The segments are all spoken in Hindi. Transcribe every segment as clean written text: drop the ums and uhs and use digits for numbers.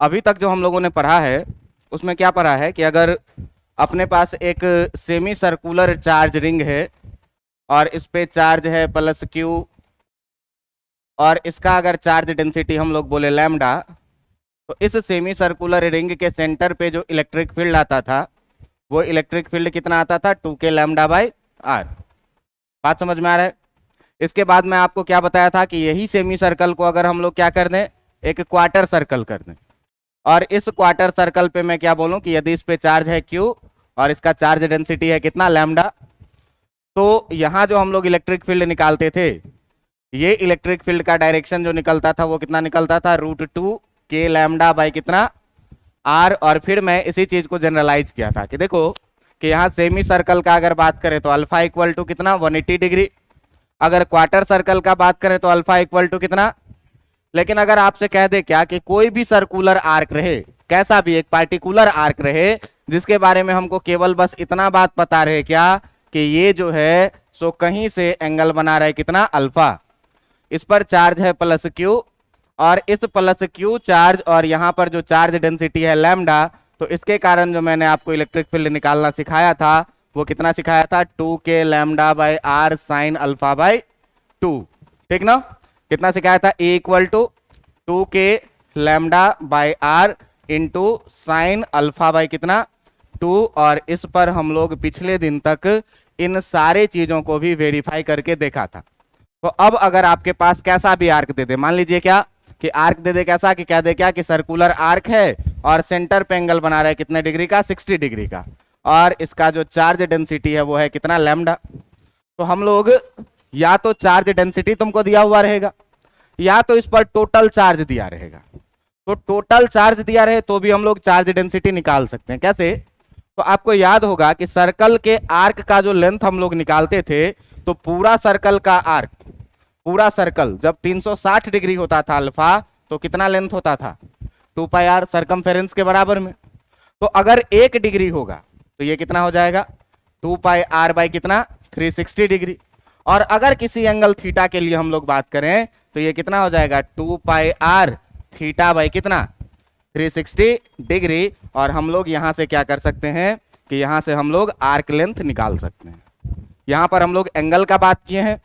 अभी तक जो हम लोगों ने पढ़ा है उसमें क्या पढ़ा है कि अगर अपने पास एक सेमी सर्कुलर चार्ज रिंग है और इस पे चार्ज है प्लस क्यू और इसका अगर चार्ज डेंसिटी हम लोग बोले लैम्डा, तो इस सेमी सर्कुलर रिंग के सेंटर पे जो इलेक्ट्रिक फील्ड आता था वो इलेक्ट्रिक फील्ड कितना आता था 2k लैम्डा बाई आर। बात समझ में आ रहा है? इसके बाद मैं आपको क्या बताया था कि यही सेमी सर्कल को अगर हम लोग क्या कर दें, एक क्वार्टर सर्कल कर दें, और इस क्वार्टर सर्कल पे मैं क्या बोलूं कि यदि इस पे चार्ज है क्यू और इसका चार्ज डेंसिटी है कितना लैम्डा, तो यहां जो हम लोग इलेक्ट्रिक फील्ड निकालते थे, ये इलेक्ट्रिक फील्ड का डायरेक्शन जो निकलता था वो कितना निकलता था √2k लैम्डा बाई कितना आर। और फिर मैं इसी चीज को जनरलाइज किया था कि देखो कि यहाँ सेमी सर्कल का अगर बात करें तो अल्फा इक्वल टू कितना 180 डिग्री, अगर क्वार्टर सर्कल का बात करें तो अल्फा इक्वल टू कितना। लेकिन अगर आपसे कह दे क्या कि कोई भी सर्कुलर आर्क रहे, कैसा भी एक पार्टिकुलर आर्क रहे जिसके बारे में हमको केवल बस इतना बात पता रहे क्या कि ये जो है सो कहीं से एंगल बना रहा है कितना अल्फा, इस पर चार्ज है प्लस क्यू और इस प्लस क्यू चार्ज और यहाँ पर जो चार्ज डेंसिटी है लैम्डा, तो इसके कारण जो मैंने आपको इलेक्ट्रिक फील्ड निकालना सिखाया था वो कितना सिखाया था 2k lambda by R sine alpha by 2। ठीक ना? कितना सिखाया था? A equal to 2k lambda by R into sine alpha by कितना 2। और इस पर हम लोग पिछले दिन तक इन सारे चीजों को भी वेरीफाई करके देखा था। तो अब अगर आपके पास कैसा भी आर्क दे दे, मान लीजिए क्या कि आर्क दे दे कैसा कि कह दे क्या कि सर्कुलर आर्क है और सेंटर पे एंगल बना रहा है कितने डिग्री का 60 डिग्री का, और इसका जो चार्ज डेंसिटी है वो है कितना लैम्डा, तो हम लोग या तो चार्ज डेंसिटी तुमको दिया हुआ रहेगा या तो इस पर टोटल चार्ज दिया रहेगा। तो टोटल चार्ज दिया रहे तो भी हम लोग चार्ज डेंसिटी निकाल सकते हैं। कैसे? तो आपको याद होगा कि सर्कल के आर्क का जो लेंथ हम लोग निकालते थे, तो पूरा सर्कल का आर्क, पूरा सर्कल जब 360 डिग्री होता था अल्फा तो कितना लेंथ होता था 2 पाई आर सर्कमफेरेंस के बराबर में। तो अगर 1 डिग्री होगा तो ये कितना हो जाएगा 2 पाई आर बाई कितना 360 डिग्री। और अगर किसी एंगल थीटा के लिए हम लोग बात करें तो ये कितना हो जाएगा 2 पाई आर थीटा बाई कितना 360 डिग्री। और हम लोग यहां से क्या कर सकते हैं कि यहां से हम लोग आर्क लेंथ निकाल सकते हैं। यहां पर हम लोग एंगल का बात किए हैं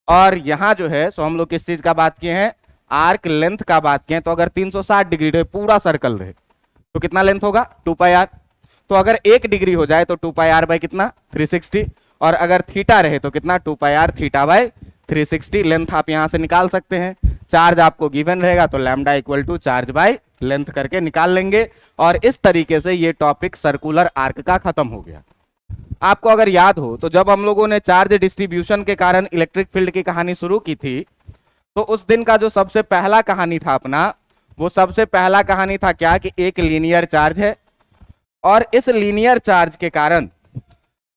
और यहां जो है सो हम लोग किस चीज का बात किए हैं, आर्क लेंथ का बात किए हैं। तो अगर 360 डिग्री रहे पूरा सर्कल रहे तो कितना लेंथ होगा 2 पाई आर। तो अगर 1 डिग्री हो जाए तो 2 पाई आर बाई कितना 360, और अगर थीटा रहे तो कितना 2 पाई आर थीटा बाई 360। लेंथ आप यहां से निकाल सकते हैं। चार्ज आपको गिवन रहेगा तो lambda equal to charge by length करके निकाल लेंगे। और इस तरीके से ये टॉपिक सर्कुलर आर्क का खत्म हो गया। आपको अगर याद हो तो जब हम लोगों ने चार्ज डिस्ट्रीब्यूशन के कारण इलेक्ट्रिक फील्ड की कहानी शुरू की थी, तो उस दिन का जो सबसे पहला कहानी था अपना, वो सबसे पहला कहानी था क्या कि एक लीनियर चार्ज है और इस लीनियर चार्ज के कारण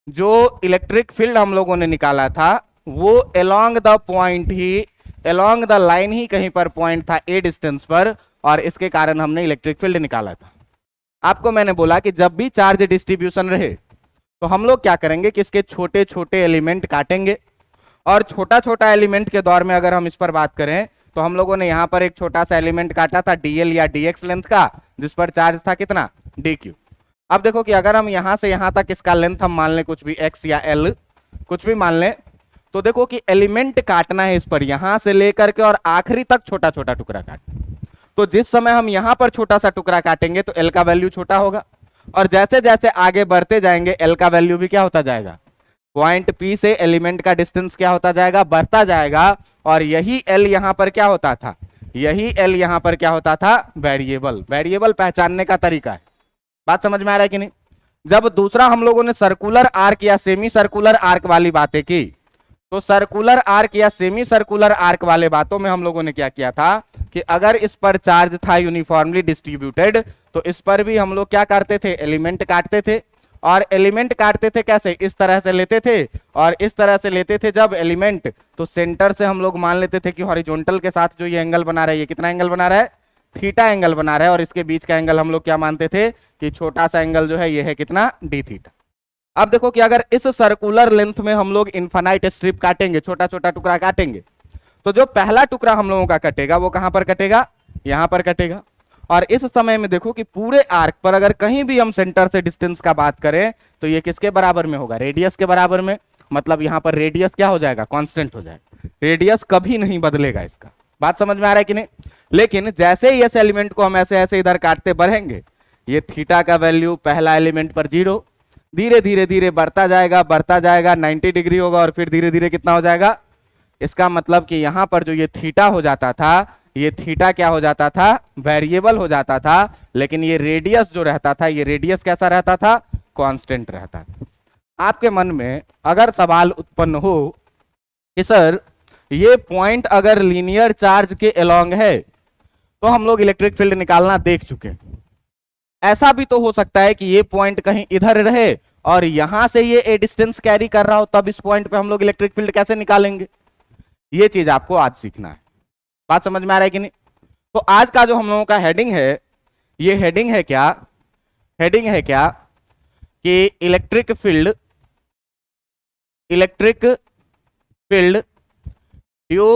जो इलेक्ट्रिक फील्ड हम लोगों ने निकाला था वो अलोंग द पॉइंट ही, अलोंग द लाइन ही कहीं पर पॉइंट था ए डिस्टेंस पर, और इसके कारण हमने इलेक्ट्रिक फील्ड निकाला था। आपको मैंने बोला कि जब भी चार्ज डिस्ट्रीब्यूशन रहे तो हम लोग क्या करेंगे कि इसके छोटे छोटे एलिमेंट काटेंगे, और छोटा छोटा एलिमेंट के दौर में अगर हम इस पर बात करें तो हम लोगों ने यहां पर एक छोटा सा एलिमेंट काटा था dl या dx लेंथ का, जिस पर चार्ज था कितना dq। अब देखो कि अगर हम यहां से यहां तक इसका लेंथ हम मान लें कुछ भी x या l कुछ भी मान लें, तो देखो कि एलिमेंट काटना है इस पर यहां से लेकर के और आखिरी तक छोटा छोटा टुकड़ा काटना। तो जिस समय हम यहां पर छोटा सा टुकड़ा काटेंगे तो l का वैल्यू छोटा होगा, और जैसे जैसे आगे बढ़ते जाएंगे l का वैल्यू भी क्या होता जाएगा, पॉइंट P से एलिमेंट का डिस्टेंस क्या होता जाएगा, बढ़ता जाएगा। और यही L यहां पर क्या होता था, यही L यहां पर क्या होता था, वेरिएबल। वेरिएबल पहचानने का तरीका है। बात समझ में आ रहा है कि नहीं? जब दूसरा हम लोगों ने सर्कुलर आर्क या सेमी सर्कुलर आर्क वाली बातें की, तो सर्कुलर आर्क या सेमी सर्कुलर आर्क वाले बातों में हम लोगों ने क्या किया था कि अगर इस पर चार्ज था यूनिफॉर्मली डिस्ट्रीब्यूटेड तो इस पर भी हम लोग क्या करते थे, एलिमेंट काटते थे। और एलिमेंट काटते थे कैसे, इस तरह से लेते थे, और इस तरह से लेते थे जब एलिमेंट, तो सेंटर से हम लोग मान लेते थे कि हॉरिजॉन्टल के साथ जो ये एंगल बना रहा है ये कितना एंगल बना रहा है, थीटा एंगल बना रहा है। और इसके बीच का एंगल हम लोग क्या मानते थे कि छोटा सा एंगल जो है ये है कितना डी थीटा। अब देखो कि अगर इस सर्कुलर लेंथ में हम लोग इनफाइनाइट स्ट्रिप काटेंगे, छोटा छोटा टुकड़ा काटेंगे, तो जो पहला टुकड़ा हम लोगों का कटेगा वो कहां पर कटेगा, यहां पर कटेगा। और इस समय में देखो कि पूरे आर्क पर अगर कहीं भी हम सेंटर से डिस्टेंस का बात करें तो ये किसके बराबर में होगा, रेडियस के बराबर में। मतलब यहां पर रेडियस क्या हो जाएगा, कांस्टेंट हो जाएगा, रेडियस कभी नहीं बदलेगा इसका। बात समझ में आ रहा है कि नहीं। लेकिन जैसे ही इस एलिमेंट को हम ऐसे ऐसे इधर काटते बढ़ेंगे, ये थीटा का वैल्यू पहला एलिमेंट पर 0, धीरे धीरे धीरे बढ़ता जाएगा 90 डिग्री होगा और फिर धीरे धीरे कितना हो जाएगा। इसका मतलब कि यहां पर जो ये थीटा हो जाता था, ये थीटा क्या हो जाता था, वेरिएबल हो जाता था। लेकिन ये रेडियस जो रहता था, ये रेडियस कैसा रहता था, कांस्टेंट रहता था। आपके मन में अगर सवाल उत्पन्न हो कि सर ये पॉइंट अगर लीनियर चार्ज के अलोंग है तो हम लोग इलेक्ट्रिक फील्ड निकालना देख चुके हैं, ऐसा भी तो हो सकता है कि ये पॉइंट कहीं इधर रहे और यहां से ये ए डिस्टेंस कैरी कर रहा हो, तब इस पॉइंट पे हम लोग इलेक्ट्रिक फील्ड कैसे निकालेंगे, ये चीज आपको आज सीखना है। बात समझ में आ रहा है कि नहीं। तो आज का जो हम लोगों का हेडिंग है, ये हेडिंग है क्या, हेडिंग है क्या कि electric field due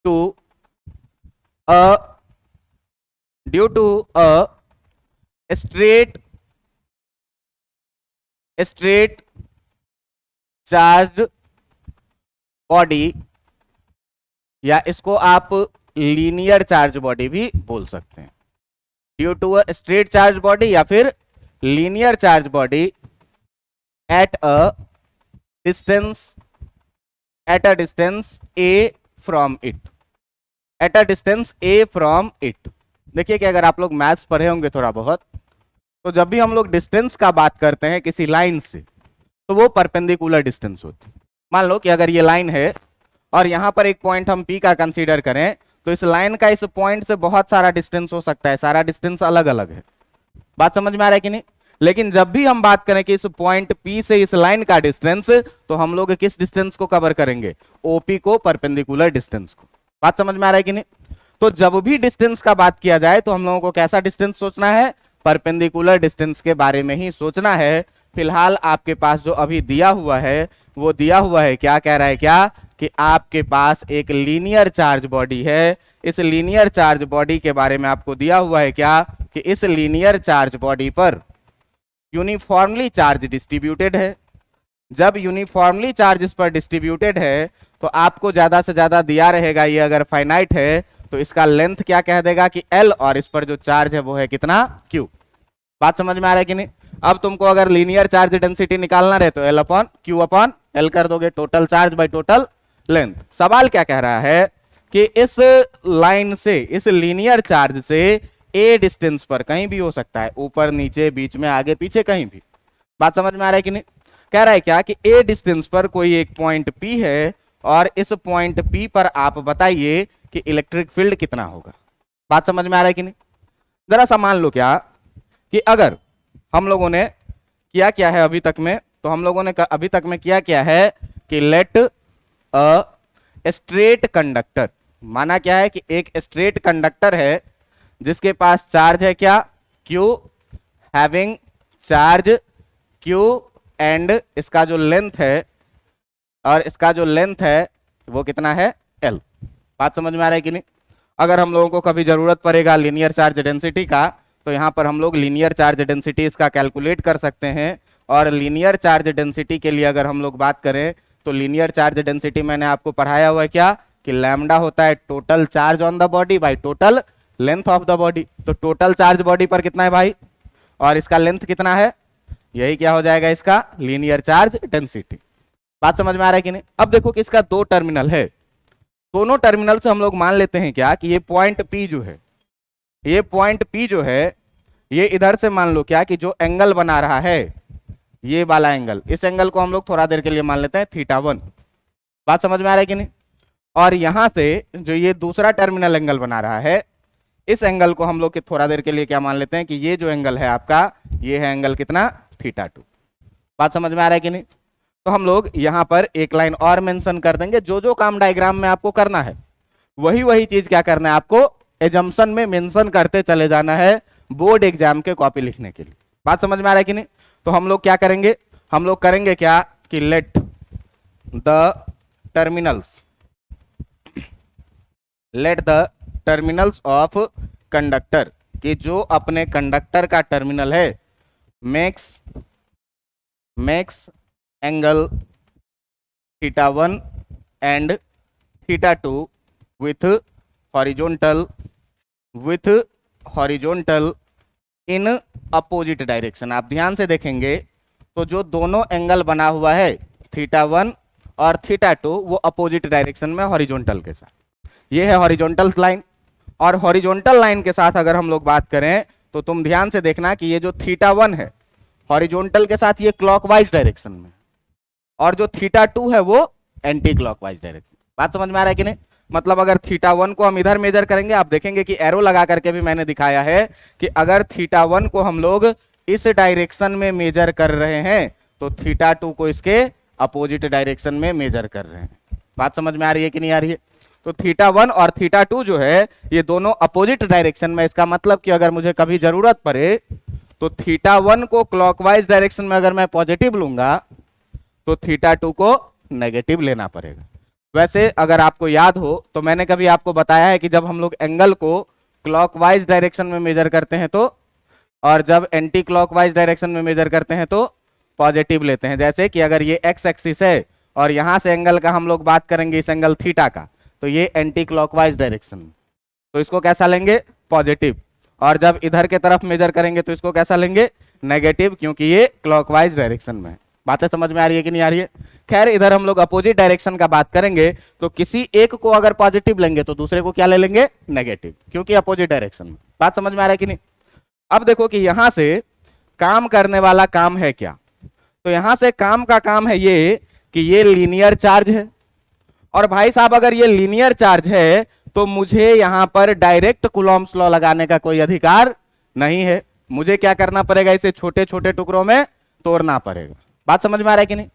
to a straight charged body, या इसको आप लीनियर चार्ज बॉडी भी बोल सकते हैं। Due to a straight charge body या फिर linear charge body at a distance a from it, at a distance a from it. देखिए कि अगर आप लोग मैथ्स पढ़े होंगे थोड़ा बहुत, तो जब भी हम लोग डिस्टेंस का बात करते हैं किसी लाइन से, तो वो परपेंडिकुलर डिस्टेंस होती है। मान लो कि अगर ये लाइन है और यहां पर एक पॉइंट हम P का कंसीडर करें, तो इस लाइन का इस पॉइंट से बहुत सारा डिस्टेंस हो सकता है, सारा डिस्टेंस अलग अलग है। बात समझ में आ रहा है कि नहीं। लेकिन जब भी हम बात करें कि इस पॉइंट P से इस लाइन का डिस्टेंस, तो हम लोग किस डिस्टेंस को कवर करेंगे, OP को, परपेंडिकुलर डिस्टेंस को। बात समझ में आ रहा है कि नहीं। तो जब भी डिस्टेंस का बात किया जाए तो हम लोगों को कैसा डिस्टेंस सोचना है, परपेंडिकुलर डिस्टेंस के बारे में ही सोचना है। फिलहाल आपके पास जो अभी दिया हुआ है, वो दिया हुआ है क्या, कह रहा है क्या कि आपके पास एक लीनियर चार्ज बॉडी है। इस लीनियर चार्ज बॉडी के बारे में आपको दिया हुआ है क्या कि इस लीनियर चार्ज बॉडी पर यूनिफॉर्मली चार्ज डिस्ट्रीब्यूटेड है। जब यूनिफॉर्मली चार्ज इस पर डिस्ट्रीब्यूटेड है तो आपको ज्यादा से ज्यादा दिया रहेगा, ये अगर फाइनाइट है तो इसका लेंथ क्या कह देगा कि L, और इस पर जो चार्ज है वो है कितना, Q। बात समझ में आ रहा है कि नहीं। अब तुमको अगर लीनियर चार्ज डेंसिटी निकालना रहे तो L upon Q upon L कर दोगे, total charge by total length. सवाल क्या कह रहा है कि इस लाइन से, इस लीनियर चार्ज से ए डिस्टेंस पर कहीं भी हो सकता है, ऊपर नीचे बीच में आगे पीछे कहीं भी। बात समझ में आ रहा है कि नहीं। कह रहा है क्या कि ए डिस्टेंस पर कोई एक पॉइंट P है और इस पॉइंट P पर आप बताइए कि इलेक्ट्रिक फील्ड कितना होगा। बात समझ में आ रहा है कि नहीं। जरा सा मान लो क्या कि अगर हम लोगों ने किया क्या है अभी तक में, तो हम लोगों ने अभी तक में किया क्या है कि लेट अ स्ट्रेट कंडक्टर, माना क्या है कि एक स्ट्रेट कंडक्टर है जिसके पास चार्ज है क्या, Q, having charge Q, and इसका जो लेंथ है, और इसका जो लेंथ है वो कितना है, L। बात समझ में आ रहा है कि नहीं। अगर हम लोगों को कभी जरूरत पड़ेगा लीनियर चार्ज डेंसिटी का, तो यहां पर हम लोग लीनियर चार्ज डेंसिटी इसका कैलकुलेट कर सकते हैं। और लीनियर चार्ज डेंसिटी के लिए अगर हम लोग बात करें तो लीनियर चार्ज डेंसिटी मैंने आपको पढ़ाया हुआ है क्या कि लैम्डा होता है total charge on the body by total length of the body. तो टोटल चार्ज बॉडी पर कितना है भाई, और इसका लेंथ कितना है, यही क्या हो जाएगा इसका लीनियर चार्ज डेंसिटी। बात समझ में आ रहा है कि नहीं। अब देखो कि इसका दो टर्मिनल है, दोनों टर्मिनल से हम लोग मान लेते हैं क्या कि ये पॉइंट P जो है, ये पॉइंट P जो है, ये इधर से मान लो क्या कि जो एंगल बना रहा है, ये वाला एंगल, इस एंगल को हम लोग थोड़ा देर के लिए मान लेते हैं θ1। बात समझ में आ रहा है कि नहीं। और यहां से जो ये दूसरा टर्मिनल एंगल बना रहा है, इस एंगल को हम लोग थोड़ा देर के लिए क्या मान लेते हैं कि ये जो एंगल है आपका, ये है एंगल कितना, θ2। बात समझ में आ रहा है कि नहीं। तो हम लोग यहां पर एक लाइन और मेंशन कर देंगे, जो जो काम डायग्राम में आपको करना है वही वही चीज क्या करना है आपको एजम्पशन में मेंशन करते चले जाना है बोर्ड एग्जाम के कॉपी लिखने के लिए। बात समझ में आ रहा है कि नहीं। तो हम लोग क्या करेंगे, हम लोग करेंगे क्या कि let the terminals of conductor कि जो अपने कंडक्टर का टर्मिनल है makes angle θ1 and θ2 with horizontal in opposite direction. आप ध्यान से देखेंगे तो जो दोनों एंगल बना हुआ है θ1 और θ2 वो अपोजिट डायरेक्शन में हॉरिजॉन्टल के साथ, ये है हॉरिजॉन्टल लाइन। और हॉरिजॉन्टल लाइन के साथ अगर हम लोग बात करें तो तुम ध्यान से देखना कि ये जो θ1 है हॉरिजॉन्टल के साथ ये क्लॉकवाइज डायरेक्शन में, और जो θ2 है वो एंटी क्लॉकवाइज डायरेक्शन। बात समझ में आ रहा है कि नहीं? मतलब अगर θ1 को हम इधर मेजर करेंगे, आप देखेंगे कि एरो लगा करके भी मैंने दिखाया है कि अगर θ1 को हम लोग इस डायरेक्शन में मेजर कर रहे हैं तो θ2 को इसके अपोजिट डायरेक्शन में मेजर कर रहे हैं। बात समझ में आ रही है कि नहीं आ रही है? तो θ1 और θ2 जो है ये दोनों अपोजिट डायरेक्शन में। इसका मतलब कि अगर मुझे कभी जरूरत पड़े तो θ1 को क्लॉकवाइज डायरेक्शन में अगर मैं पॉजिटिव लूंगा तो θ2 को नेगेटिव लेना पड़ेगा। वैसे अगर आपको याद हो तो मैंने कभी आपको बताया है कि जब हम लोग एंगल को क्लॉकवाइज डायरेक्शन में मेजर करते हैं तो, और जब एंटी क्लॉकवाइज डायरेक्शन में मेजर करते हैं तो पॉजिटिव लेते हैं। जैसे कि अगर ये एक्स एक्सिस है और यहां से एंगल का हम लोग बात करेंगे इस एंगल थीटा का, तो ये एंटी क्लॉकवाइज डायरेक्शन, तो इसको कैसा लेंगे? पॉजिटिव। और जब इधर के तरफ मेजर करेंगे तो इसको कैसा लेंगे? नेगेटिव, क्योंकि ये क्लॉकवाइज डायरेक्शन में। बातें समझ में आ रही है कि नहीं आ रही है? खैर इधर हम लोग अपोजिट डायरेक्शन का बात करेंगे तो किसी एक को अगर पॉजिटिव लेंगे तो दूसरे को क्या ले लेंगे? नेगेटिव, क्योंकि अपोजिट डायरेक्शन में। बात समझ में आ रहा है कि नहीं? अब देखो कि यहां से काम करने वाला काम है क्या? तो यहां से काम का काम है ये कि ये लीनियर चार्ज है, और भाई साहब अगर ये लीनियर चार्ज है तो मुझे यहां पर डायरेक्ट कूलॉम्स लॉ लगाने का कोई अधिकार नहीं है। मुझे क्या करना पड़ेगा? इसे छोटे छोटे टुकड़ों में तोड़ना पड़ेगा। बात समझ में आ रहा है कि नहीं?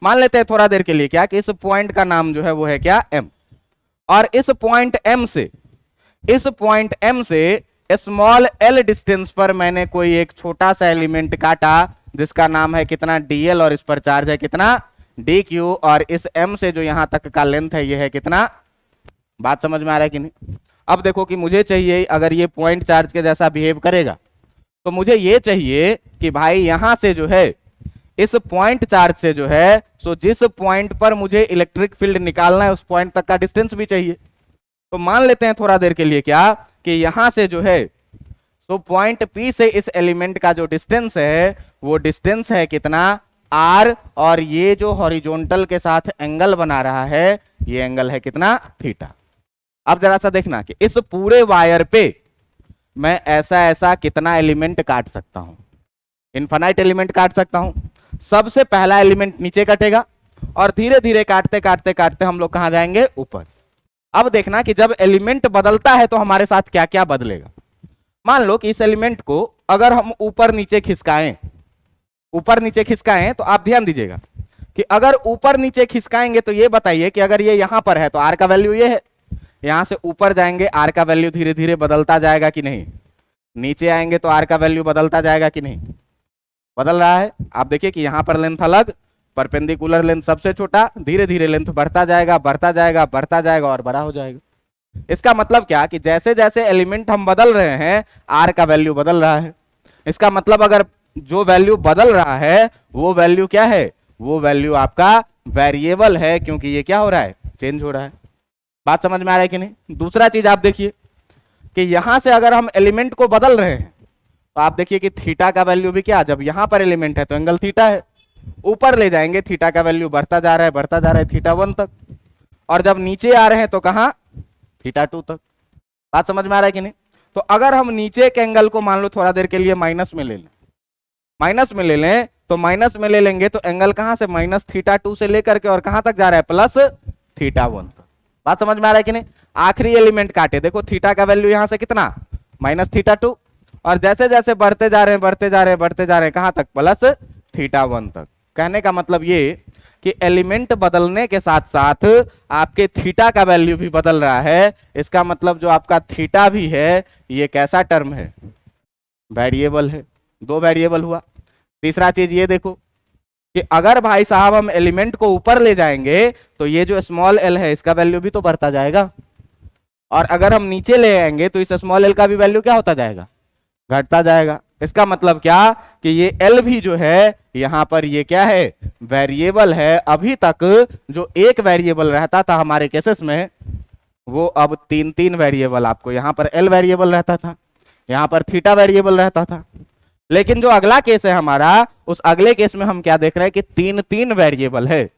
मान लेते हैं थोड़ा देर के लिए क्या कि इस पॉइंट का नाम जो है वो है क्या? M। और इस पॉइंट M से स्मॉल l डिस्टेंस पर मैंने कोई एक छोटा सा एलिमेंट काटा जिसका नाम है कितना? dl, और इस पर चार्ज है कितना? dq, और इस m से जो यहां तक का लेंथ है ये है कितना? बात समझ में आ रहा है कि नहीं? अब देखो कि मुझे चाहिए अगर ये पॉइंट चार्ज के जैसा बिहेव करेगा तो मुझे ये चाहिए कि भाई यहां से जो है इस पॉइंट चार्ज से जो है सो जिस पॉइंट पर मुझे इलेक्ट्रिक फील्ड निकालना है उस पॉइंट तक का डिस्टेंस भी चाहिए। तो मान लेते हैं थोड़ा देर के लिए क्या कि यहां से जो है सो पॉइंट P से इस एलिमेंट का जो डिस्टेंस है वो डिस्टेंस है कितना? R, और ये जो हॉरिजॉन्टल के साथ एंगल बना रहा है ये एंगल है कितना? थीटा। अब जरा सा देखना कि इस पूरे वायर पे मैं ऐसा ऐसा कितना एलिमेंट काट सकता हूं? इनफाइनाइट एलिमेंट काट सकता हूं। सबसे पहला एलिमेंट नीचे कटेगा और धीरे धीरे काटते काटते काटते हम लोग कहां जाएंगे? ऊपर। अब देखना कि जब एलिमेंट बदलता है तो हमारे साथ क्या क्या बदलेगा। मान लो कि इस एलिमेंट को अगर हम ऊपर नीचे खिसकाएं तो आप ध्यान दीजिएगा कि अगर ऊपर नीचे खिसकाएंगे तो ये बताइए कि अगर ये यहां पर है तो आर का वैल्यू ये है, यहां से ऊपर जाएंगे आर का वैल्यू धीरे धीरे बदलता जाएगा कि नहीं? नीचे आएंगे तो आर का वैल्यू बदलता जाएगा कि नहीं? बदल रहा है। आप देखिए कि यहां पर लेंथ अलग, परपेंडिकुलर लेंथ सबसे छोटा, धीरे धीरे लेंथ बढ़ता जाएगा और बड़ा हो जाएगा। इसका मतलब क्या कि जैसे जैसे एलिमेंट हम बदल रहे हैं आर का वैल्यू बदल रहा है। इसका मतलब अगर जो वैल्यू बदल रहा है वो वैल्यू क्या है? वो वैल्यू आपका वेरिएबल है, क्योंकि ये क्या हो रहा है? चेंज हो रहा है। बात समझ में आ रहा है कि नहीं? दूसरा चीज आप देखिए कि यहां से अगर हम एलिमेंट को बदल रहे हैं तो आप देखिए कि थीटा का वैल्यू भी क्या? जब यहां पर एलिमेंट है तो एंगल थीटा है, ऊपर ले जाएंगे थीटा का वैल्यू बढ़ता जा रहा है θ1 तक, और जब नीचे आ रहे हैं तो कहां? θ2 तक। बात समझ में आ रहा है कि नहीं? तो अगर हम नीचे के एंगल को मान लो थोड़ा देर के लिए माइनस में ले लें तो माइनस में ले लेंगे तो एंगल कहां से? -θ2 से लेकर के और कहां तक जा रहा है? +θ1 तक। बात समझ में आ रहा है कि नहीं? आखिरी एलिमेंट काटे, देखो थीटा का वैल्यू यहां से कितना? -θ2, और जैसे जैसे बढ़ते जा रहे हैं कहां तक? +θ1 तक। कहने का मतलब ये कि एलिमेंट बदलने के साथ साथ आपके थीटा का वैल्यू भी बदल रहा है। इसका मतलब जो आपका थीटा भी है ये कैसा टर्म है? वेरिएबल है। 2 वेरिएबल हुआ। तीसरा चीज ये देखो कि अगर भाई साहब हम एलिमेंट को ऊपर ले जाएंगे तो ये जो स्मॉल l है इसका वैल्यू भी तो बढ़ता जाएगा, और अगर हम नीचे ले आएंगे तो इस स्मॉल l का भी वैल्यू क्या होता जाएगा? घटता जाएगा। इसका मतलब क्या कि ये एल भी जो है यहां पर ये क्या है, वेरिएबल है। अभी तक जो एक वेरिएबल रहता था हमारे केसेस में, वो अब तीन तीन वेरिएबल, आपको यहां पर एल वेरिएबल रहता था, यहां पर थीटा वेरिएबल रहता था। लेकिन जो अगला केस है हमारा, उस अगले केस में हम क्या देख रहे हैं कि तीन तीन वेरिएबल है।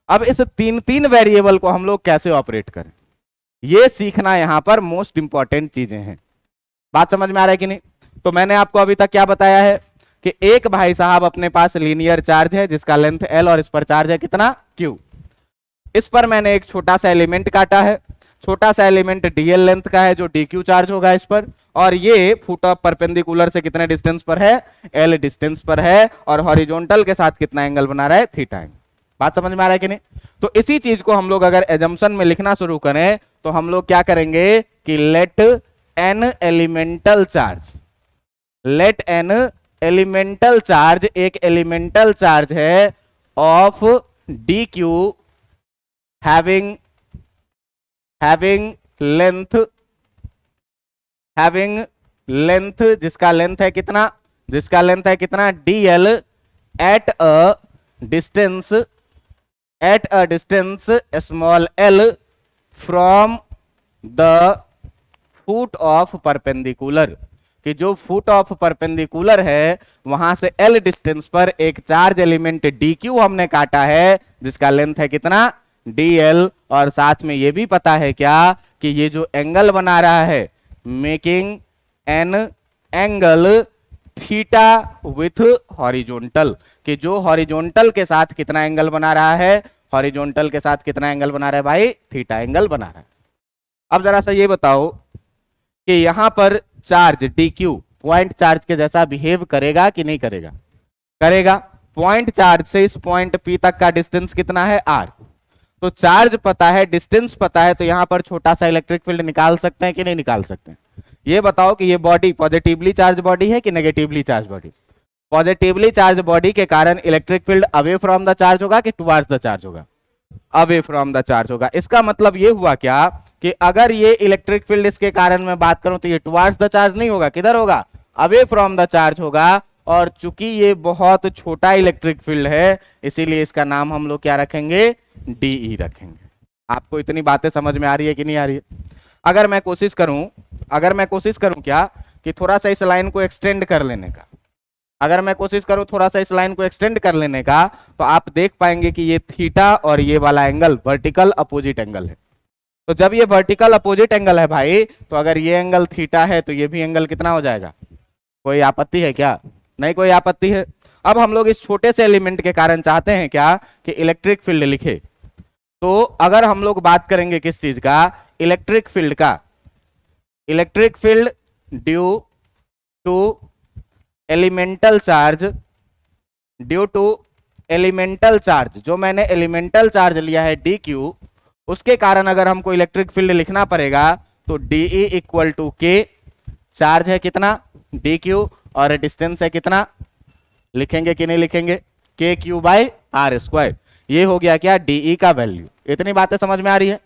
अब इस तीन तीन वेरिएबल को हम लोग कैसे ऑपरेट करें, ये सीखना यहां पर मोस्ट इंपॉर्टेंट चीजें हैं। बात समझ में आ रहा है कि नहीं? तो मैंने आपको अभी तक क्या बताया है कि एक भाई साहब अपने पास लीनियर चार्ज है जिसका लेंथ एल और इस पर चार्ज है कितना, क्यू। इस पर मैंने एक छोटा सा एलिमेंट काटा है, छोटा सा एलिमेंट डीएल लेंथ का है जो डीक्यू चार्ज होगा इस पर, और ये फुट ऑफ परपेंडिकुलर से कितने डिस्टेंस पर है, एल डिस्टेंस पर है, और हॉरिजॉन्टल के साथ कितना एंगल बना रहा है, थीटा एंगल। बात समझ में आ रहा है कि नहीं? तो इसी चीज को हम लोग अगर एजम्पशन में लिखना शुरू करें तो हम लोग क्या करेंगे कि let an elemental charge, let an elemental charge, एक एलिमेंटल चार्ज है of d q having length जिसका लेंथ है कितना, जिसका लेंथ है कितना, dl at a distance small l from the foot of perpendicular, कि जो फुट ऑफ परपेंडिकुलर है वहां से l डिस्टेंस पर एक चार्ज एलिमेंट dq हमने काटा है जिसका लेंथ है कितना, dl। और साथ में ये भी पता है क्या कि ये जो एंगल बना रहा है, making an angle theta with horizontal, कि जो हॉरिजॉन्टल के साथ कितना एंगल बना रहा है, हॉरिजॉन्टल के साथ कितना एंगल बना रहा है भाई, थीटा एंगल बना रहा है। अब जरा सा ये बताओ कि यहां पर चार्ज dq पॉइंट चार्ज के जैसा बिहेव करेगा कि नहीं करेगा? करेगा। पॉइंट चार्ज से इस पॉइंट P तक का डिस्टेंस कितना है, r। तो चार्ज पता है, डिस्टेंस पता है, तो यहां पर छोटा सा इलेक्ट्रिक फील्ड निकाल सकते हैं कि नहीं निकाल सकते हैं? ये बताओ कि ये बॉडी पॉजिटिवली चार्ज बॉडी है कि negatively charge body? Positively charge body के कारण electric field away from the charge होगा कि टुवर्ड्स द चार्ज होगा? अवे फ्रॉम द चार्ज होगा। इसका मतलब ये हुआ क्या कि अगर ये इलेक्ट्रिक फील्ड इसके कारण मैं बात करूं तो ये टुवर्ड्स द चार्ज नहीं होगा, किधर होगा, अवे फ्रॉम द चार्ज होगा। और चूंकि ये बहुत छोटा इलेक्ट्रिक फील्ड है इसीलिए इसका नाम हम लोग क्या रखेंगे, डीई रखेंगे। आपको इतनी बातें समझ में आ रही है कि नहीं आ रही है? अगर मैं कोशिश करूं क्या कि थोड़ा सा इस लाइन को एक्सटेंड कर लेने का, अगर मैं कोशिश करूं थोड़ा सा इस लाइन को एक्सटेंड कर लेने का, तो आप देख पाएंगे कि ये थीटा और ये वाला एंगल वर्टिकल अपोजिट एंगल है। तो जब ये वर्टिकल अपोजिट एंगल है भाई, तो अगर ये एंगल थीटा है तो ये भी एंगल कितना हो जाएगा? कोई आपत्ति है क्या? नहीं कोई आपत्ति है। अब हम लोग इस छोटे से एलिमेंट के कारण चाहते हैं क्या कि इलेक्ट्रिक फील्ड लिखे। तो अगर हम लोग बात करेंगे किस चीज का, इलेक्ट्रिक फील्ड का, electric field due to elemental charge, due to elemental charge, जो मैंने एलिमेंटल चार्ज लिया है dq, उसके कारण अगर हमको इलेक्ट्रिक फील्ड लिखना पड़ेगा तो dE equal to k, charge है कितना dq और डिस्टेंस है कितना, लिखेंगे कि नहीं लिखेंगे, k q by r square. ये हो गया क्या, dE का वैल्यू। इतनी बातें समझ में आ रही है?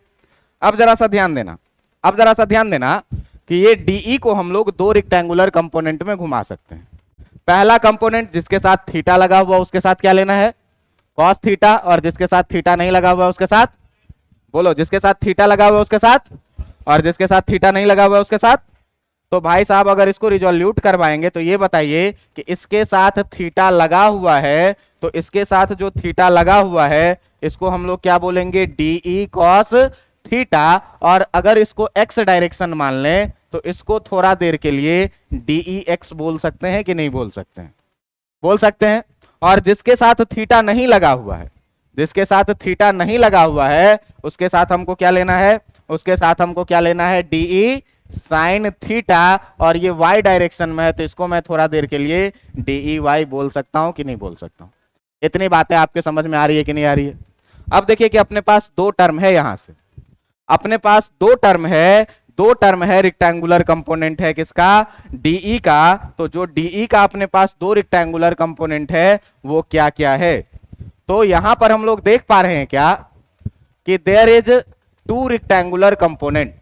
अब जरा सा ध्यान देना, कि ये dE को हम लोग दो रेक्टेंगुलर कंपोनेंट में घुमा सकते हैं। पहला कंपोनेंट जिसके साथ थीटा लगा हुआ उसके साथ क्या लेना है, कॉस थीटा, और जिसके साथ थीटा नहीं लगा हुआ उसके साथ, बोलो, जिसके साथ थीटा लगा हुआ उसके साथ, और जिसके साथ थीटा नहीं लगा हुआ उसके साथ। तो भाई साहब अगर इसको रिजोल्यूट करवाएंगे तो ये बताइए कि इसके साथ थीटा लगा हुआ है, तो इसके साथ जो थीटा लगा हुआ है इसको हम लोग क्या बोलेंगे, dE cos थीटा। और अगर इसको x डायरेक्शन मान लें तो इसको थोड़ा देर के लिए dEx बोल सकते हैं कि नहीं बोल सकते हैं? बोल सकते हैं। और जिसके साथ थीटा नहीं लगा हुआ है, जिसके साथ थीटा नहीं लगा हुआ है उसके साथ हमको क्या लेना है, उसके साथ हमको क्या लेना है, dE साइन थीटा। और ये y डायरेक्शन में है तो इसको मैं थोड़ा देर के लिए dEy बोल सकता हूं कि नहीं बोल सकता हूं? इतनी बातें आपके समझ में आ रही है कि नहीं आ रही है? अब देखिए कि अपने पास दो टर्म है, यहां से अपने पास दो टर्म है, रेक्टेंगुलर कंपोनेंट है किसका, dE का। तो जो dE का अपने पास दो रेक्टेंगुलर कंपोनेंट है वो क्या क्या है, तो यहां पर हम लोग देख पा रहे हैं क्या कि there is two rectangular component.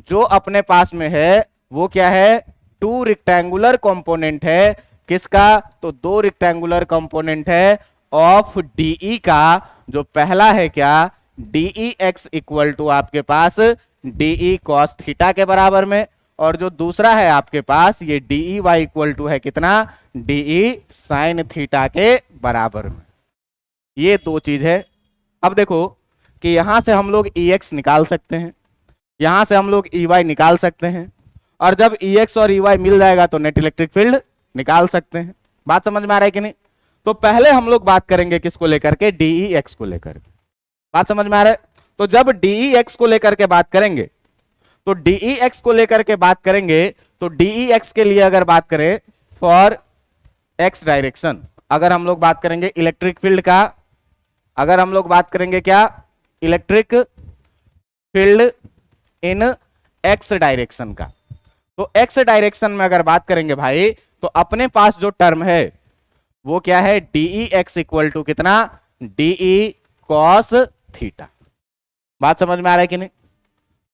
जो अपने पास में है वो क्या है, टू रेक्टेंगुलर कंपोनेंट है किसका, तो दो रेक्टेंगुलर कंपोनेंट है ऑफ डीई का। जो पहला है क्या, डीई एक्स इक्वल टू आपके पास डीई कॉस थीटा के बराबर में, और जो दूसरा है आपके पास ये डीई वाई इक्वल टू है कितना, डीई साइन थीटा के बराबर में। ये दो चीज है। अब देखो कि यहां से हम लोग ई एक्स निकाल सकते हैं, यहां से हम लोग ई वाई निकाल सकते हैं, और जब ई एक्स और ई वाई मिल जाएगा तो नेट इलेक्ट्रिक फील्ड निकाल सकते हैं। बात समझ में आ रहा है कि नहीं? तो पहले हम लोग बात करेंगे किसको लेकर के, डीई एक्स को लेकर के। बात समझ में आ रहा है? तो जब डीई एक्स को लेकर के बात करेंगे, तो डीई एक्स को लेकर के बात करेंगे, तो डीई एक्स के लिए अगर बात करें फॉर एक्स डायरेक्शन, अगर हम लोग बात करेंगे इलेक्ट्रिक फील्ड का, अगर हम लोग बात करेंगे क्या, इलेक्ट्रिक फील्ड इन एक्स डायरेक्शन का, तो एक्स डायरेक्शन में अगर बात करेंगे भाई, तो अपने पास जो टर्म है वो क्या है, डीई एक्स इक्वल टू कितना, डीई कॉस थीटा। बात समझ में आ रहा है कि नहीं?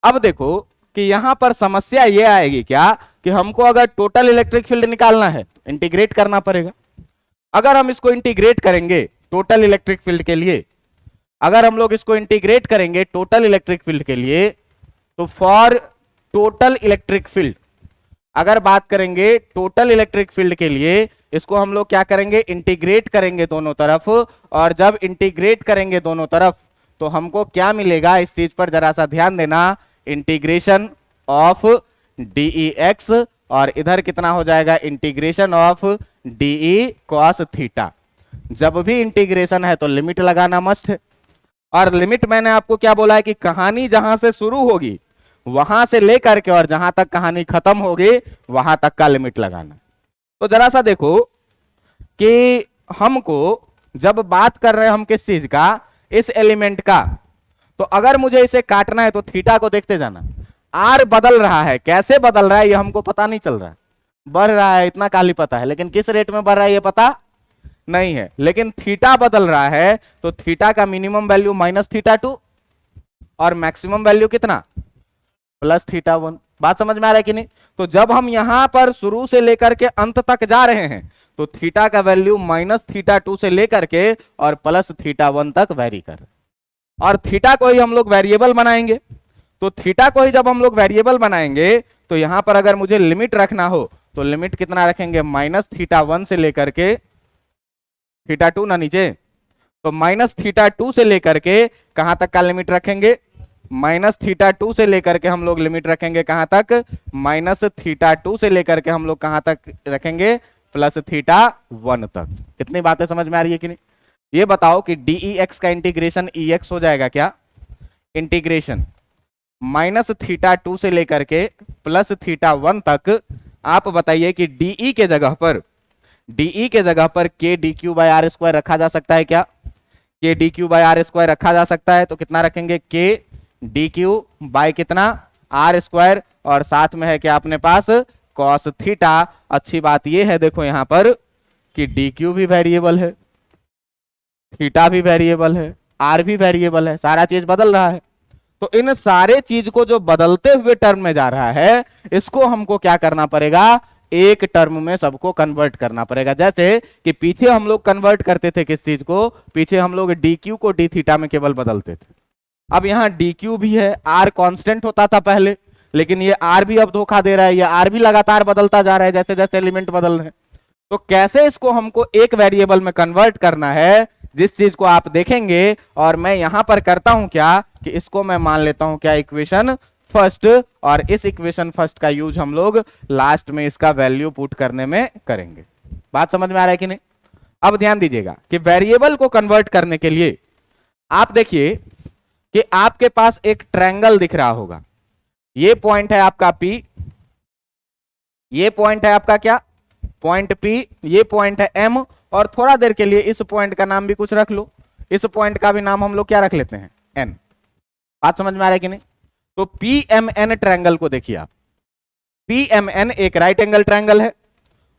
अब देखो कि यहां पर समस्या ये आएगी क्या, कि हमको अगर टोटल इलेक्ट्रिक फील्ड निकालना है तो इंटीग्रेट करना पड़ेगा। अगर हम इसको इंटीग्रेट करेंगे टोटल इलेक्ट्रिक फील्ड के लिए, अगर हम लोग इसको इंटीग्रेट करेंगे टोटल इलेक्ट्रिक फील्ड के लिए, तो फॉर टोटल इलेक्ट्रिक फील्ड अगर बात करेंगे टोटल इलेक्ट्रिक फील्ड के लिए, इसको हम लोग क्या करेंगे, इंटीग्रेट करेंगे दोनों तरफ, और जब इंटीग्रेट करेंगे दोनों तरफ तो हमको क्या मिलेगा, इस चीज पर जरा सा ध्यान देना, इंटीग्रेशन ऑफ डीई एक्स, और इधर कितना हो जाएगा, integration of d E cos theta. जब भी इंटीग्रेशन है तो लिमिट लगाना मस्ट है, और लिमिट मैंने आपको क्या बोला है कि कहानी जहां से शुरू होगी वहां से लेकर के और जहां तक कहानी खत्म होगी वहां तक का लिमिट लगाना। तो जरा सा देखो कि हमको जब बात कर रहे हैं हम किस चीज का, इस एलिमेंट का, तो अगर मुझे इसे काटना है तो थीटा को देखते जाना, आर बदल रहा है, कैसे बदल रहा है ये हमको पता नहीं चल रहा है, बढ़ रहा है इतना काली पता है, लेकिन किस रेट में बढ़ रहा है ये पता नहीं है, लेकिन थीटा बदल रहा है, तो थीटा का मिनिमम वैल्यू माइनस थीटा 2 और मैक्सिमम वैल्यू कितना, प्लस थीटा 1। बात समझ में आ रहा है कि नहीं? तो जब हम यहां पर शुरू से लेकर के अंत तक जा रहे हैं तो थीटा का वैल्यू माइनस थीटा 2 से लेकर के और प्लस थीटा 1 तक वेरी कर, और थीटा को ही हम लोग वेरिएबल बनाएंगे। तो थीटा को ही जब हम लोग वेरिएबल बनाएंगे तो यहां पर अगर मुझे लिमिट रखना हो तो लिमिट कितना रखेंगे, माइनस थीटा 1 से लेकर के थीटा 2 ना नीचे, तो माइनस थीटा 2 से लेकर के कहां तक का लिमिट रखेंगे, माइनस थीटा 2 से लेकर के हम लोग लिमिट रखेंगे कहां तक, माइनस थीटा 2 से लेकर के हम लोग कहां तक रखेंगे, प्लस थीटा 1 तक। इतनी बातें समझ में आ रही है कि नहीं? ये बताओ कि डीई एक्स का इंटीग्रेशन ई एक्स हो जाएगा क्या, इंटीग्रेशन माइनस थीटा 2 से लेकर के प्लस थीटा 1 तक। आप बताइए कि डीई के जगह पर, डीई के जगह पर k d q by r square रखा जा सकता है क्या, k d q by r square रखा जा सकता है, तो कितना रखेंगे, के डी क्यू बाई कितना, आर स्क्वायर, और साथ में है क्या अपने पास कॉस थीटा। अच्छी बात ये है देखो यहां पर कि डी क्यू भी वेरिएबल है, थीटा भी वेरिएबल है, आर भी वेरिएबल है, सारा चीज बदल रहा है। तो इन सारे चीज को जो बदलते हुए टर्म में जा रहा है, इसको हमको क्या करना पड़ेगा, एक टर्म में सबको कन्वर्ट करना पड़ेगा। जैसे कि पीछे हम लोग कन्वर्ट करते थे किस चीज को, पीछे हम लोग डी क्यू को डी थीटा में केवल बदलते थे। अब यहाँ डी क्यू भी है, आर कांस्टेंट होता था पहले, लेकिन ये आर भी अब धोखा दे रहा है, ये आर भी लगातार बदलता जा रहा है जैसे जैसे एलिमेंट बदल रहे हैं। तो कैसे इसको हमको एक वेरिएबल में कन्वर्ट करना है, जिस चीज को आप देखेंगे, और मैं यहां पर करता हूं क्या कि इसको मैं मान लेता हूं क्या, इक्वेशन फर्स्ट, और इस इक्वेशन फर्स्ट का यूज हम लोग लास्ट में इसका वैल्यू पुट करने में करेंगे। बात समझ में आ रहा है कि नहीं? अब ध्यान दीजिएगा कि वेरिएबल को कन्वर्ट करने के लिए आप देखिए कि आपके पास एक ट्रायंगल दिख रहा होगा, ये पॉइंट है आपका P, ये पॉइंट है आपका क्या, पॉइंट P, ये पॉइंट है M, और थोड़ा देर के लिए इस पॉइंट का नाम भी कुछ रख लो, इस पॉइंट का भी नाम हम लोग क्या रख लेते हैं, N। बात समझ में आ रहा है कि नहीं? तो PMN ट्रायंगल को देखिए आप, PMN एक राइट एंगल ट्रायंगल है,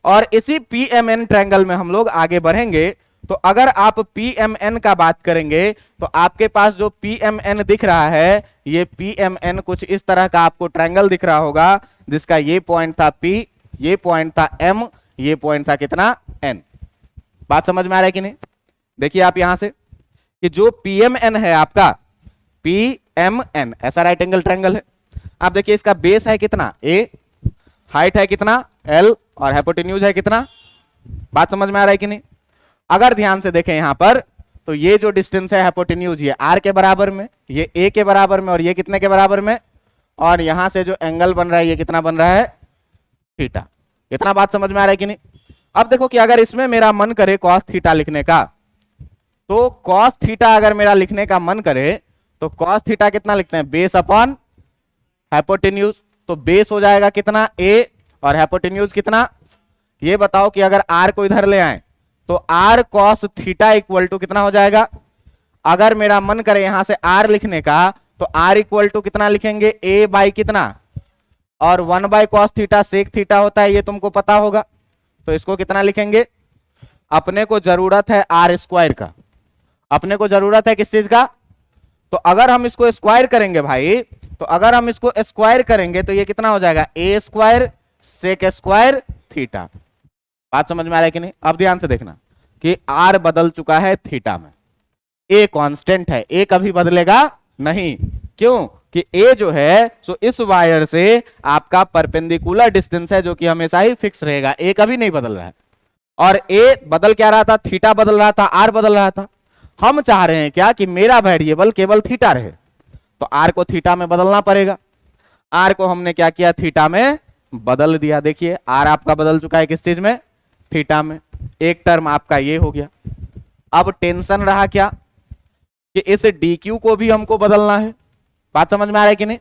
और इसी PMN ट्रायंगल में हम लोग आगे बढ़ेंगे। तो अगर आप PMN का बात करेंगे तो आपके पास जो PMN दिख रहा है, ये PMN कुछ इस तरह का आपको ट्रायंगल दिख रहा होगा, जिसका ये पॉइंट था P, ये पॉइंट था m, ये पॉइंट था कितना n। बात समझ में आ रहा है कि नहीं? देखिए आप यहां से कि जो PMN है आपका, PMN ऐसा राइट एंगल ट्रायंगल है। आप देखिए इसका बेस है कितना a, हाइट है कितना l, और हाइपोटेन्यूज है कितना। बात समझ में आ रहा है कि नहीं? अगर ध्यान से देखें यहां पर तो ये जो डिस्टेंस है हाइपोटेन्यूज, ये r के बराबर में, ये a के बराबर में, और ये कितने के बराबर में, और यहां से जो एंगल बन रहा है ये कितना बन रहा है थीटा। इतना बात समझ में आ रहा है कि नहीं? अब देखो कि अगर इसमें मेरा मन करे cos थीटा लिखने का, तो cos थीटा अगर मेरा लिखने का मन करे तो cos थीटा कितना लिखते हैं, बेस अपॉन हाइपोटेन्यूज। तो बेस हो जाएगा कितना a, और हाइपोटेन्यूज कितना। ये बताओ कि अगर r को इधर ले आए तो r cos theta equal to कितना हो जाएगा। अगर मेरा मन करे यहां से r लिखने का तो r इक्वल टू कितना लिखेंगे, a बाई कितना, और 1 by cos theta sec theta होता है, ये तुमको पता होगा। तो इसको कितना लिखेंगे, अपने को जरूरत है आर स्क्वायर का, अपने को जरूरत है किस चीज का। तो अगर हम इसको स्क्वायर करेंगे भाई, तो अगर हम इसको स्क्वायर करेंगे तो ये कितना हो जाएगा, ए स्क्वायर सेक स्क्वायर थीटा। बात समझ में आ रहा है कि नहीं? अब ध्यान से देखना कि आर बदल चुका है थीटा में, ए कांस्टेंट है, ए कभी बदलेगा नहीं। क्यों कि ए जो है सो इस वायर से आपका परपेंडिकुलर डिस्टेंस है, जो कि हमेशा ही फिक्स रहेगा, ए कभी नहीं बदल रहा है। और ए बदल क्या रहा था, थीटा बदल रहा था, आर बदल रहा था। हम चाह रहे हैं क्या कि मेरा वेरिएबल केवल थीटा रहे, तो आर को थीटा में बदलना पड़ेगा। आर को हमने क्या किया, थीटा में बदल दिया। देखिए आर आपका बदल चुका है किस चीज में, थीटा में। एक टर्म आपका ये हो गया। अब टेंशन रहा क्या कि इस dq को भी हमको बदलना है। बात समझ में आ रहा है कि नहीं?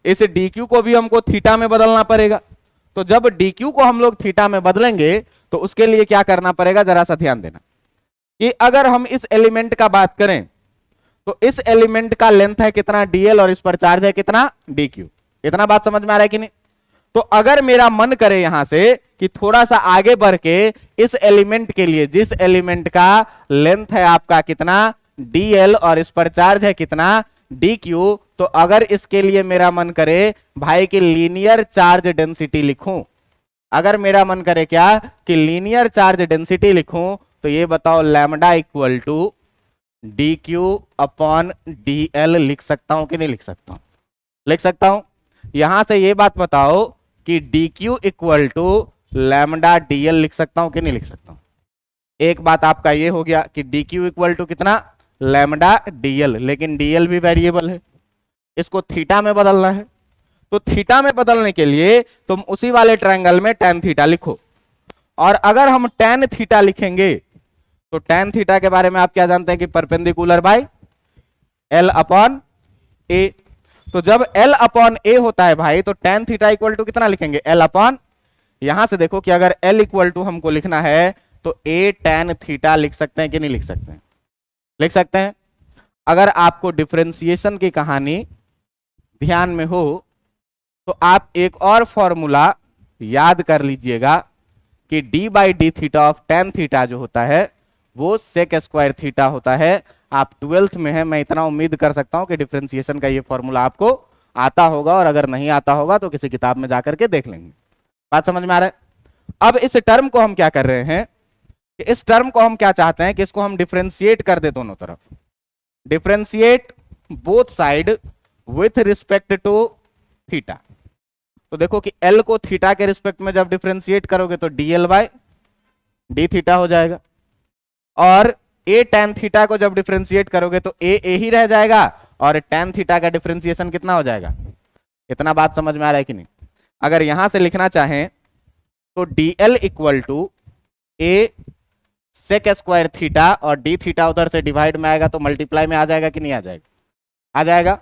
इस dq को भी हमको थीटा में बदलना पड़ेगा। तो जब dq को हम लोग थीटा में बदलेंगे तो उसके लिए क्या करना पड़ेगा, जरा सा ध्यान देना कि अगर हम इस एलिमेंट का बात करें तो इस एलिमेंट का लेंथ है कितना dl, और इस पर चार्ज है कितना dq। इतना बात समझ में आ रहा है कि नहीं? तो अगर मेरा मन करे यहां से कि थोड़ा सा आगे बढ़ के इस एलिमेंट के लिए, जिस एलिमेंट का लेंथ है आपका कितना dl, और इस पर चार्ज है कितना dq, तो अगर इसके लिए मेरा मन करे भाई कि लीनियर चार्ज डेंसिटी लिखूं, अगर मेरा मन करे क्या कि लीनियर चार्ज डेंसिटी लिखूं, तो ये बताओ lambda equal to dq upon dl लिख सकता हूं कि नहीं लिख सकता हूं? लिख सकता हूं। यहां से ये बात बताओ कि dq equal to lambda dl लिख सकता हूं कि नहीं लिख सकता हूं? एक बात आपका ये हो गया कि dq इक्वल टू कितना, लैम्डा dl, लेकिन dl भी वेरिएबल है, इसको थीटा में बदलना है। तो थीटा में बदलने के लिए तुम उसी वाले ट्रायंगल में tan थीटा लिखो, और अगर हम tan थीटा लिखेंगे तो tan थीटा के बारे में आप क्या जानते हैं कि perpendicular by l upon a। तो जब l अपॉन a होता है भाई, तो tan थीटा इक्वल टू कितना लिखेंगे, l अपॉन, यहां से देखो कि अगर l इक्वल टू हमको लिखना है तो a tan थीटा लिख सकते हैं कि नहीं लिख सकते हैं? लिख सकते हैं। अगर आपको डिफरेंशिएशन की कहानी ध्यान में हो तो आप एक और फॉर्मूला याद कर लीजिएगा कि d by D theta of tan theta जो होता है वो सेक स्क्वायर थीटा होता है। आप 12th में है, मैं इतना उम्मीद कर सकता हूं कि डिफरेंशिएशन का ये फॉर्मूला आपको आता होगा, और अगर नहीं आता होगा तो किसी किताब में जाकर के देख लेंगे। बात समझ में आ रहा है? अब इस टर्म को हम क्या कर रहे हैं कि इस टर्म को हम क्या चाहते हैं कि इसको हम डिफरेंशिएट कर दे दोनों तरफ, differentiate both side with respect to theta. तो देखो कि L को थीटा के रिस्पेक्ट में जब डिफरेंशिएट करोगे तो dl बाय डी थीटा हो जाएगा, और a tan थीटा को जब डिफरेंशिएट करोगे तो a ही रह जाएगा, और tan थीटा का डिफरेंशिएशन कितना हो जाएगा। इतना बात समझ में आ रहा है कि नहीं? अगर यहां से लिखना चाहें तो dl equal to a sec square theta, और d थीटा उधर से डिवाइड में आएगा तो मल्टीप्लाई में आ जाएगा कि नहीं आ जाएगा? आ जाएगा।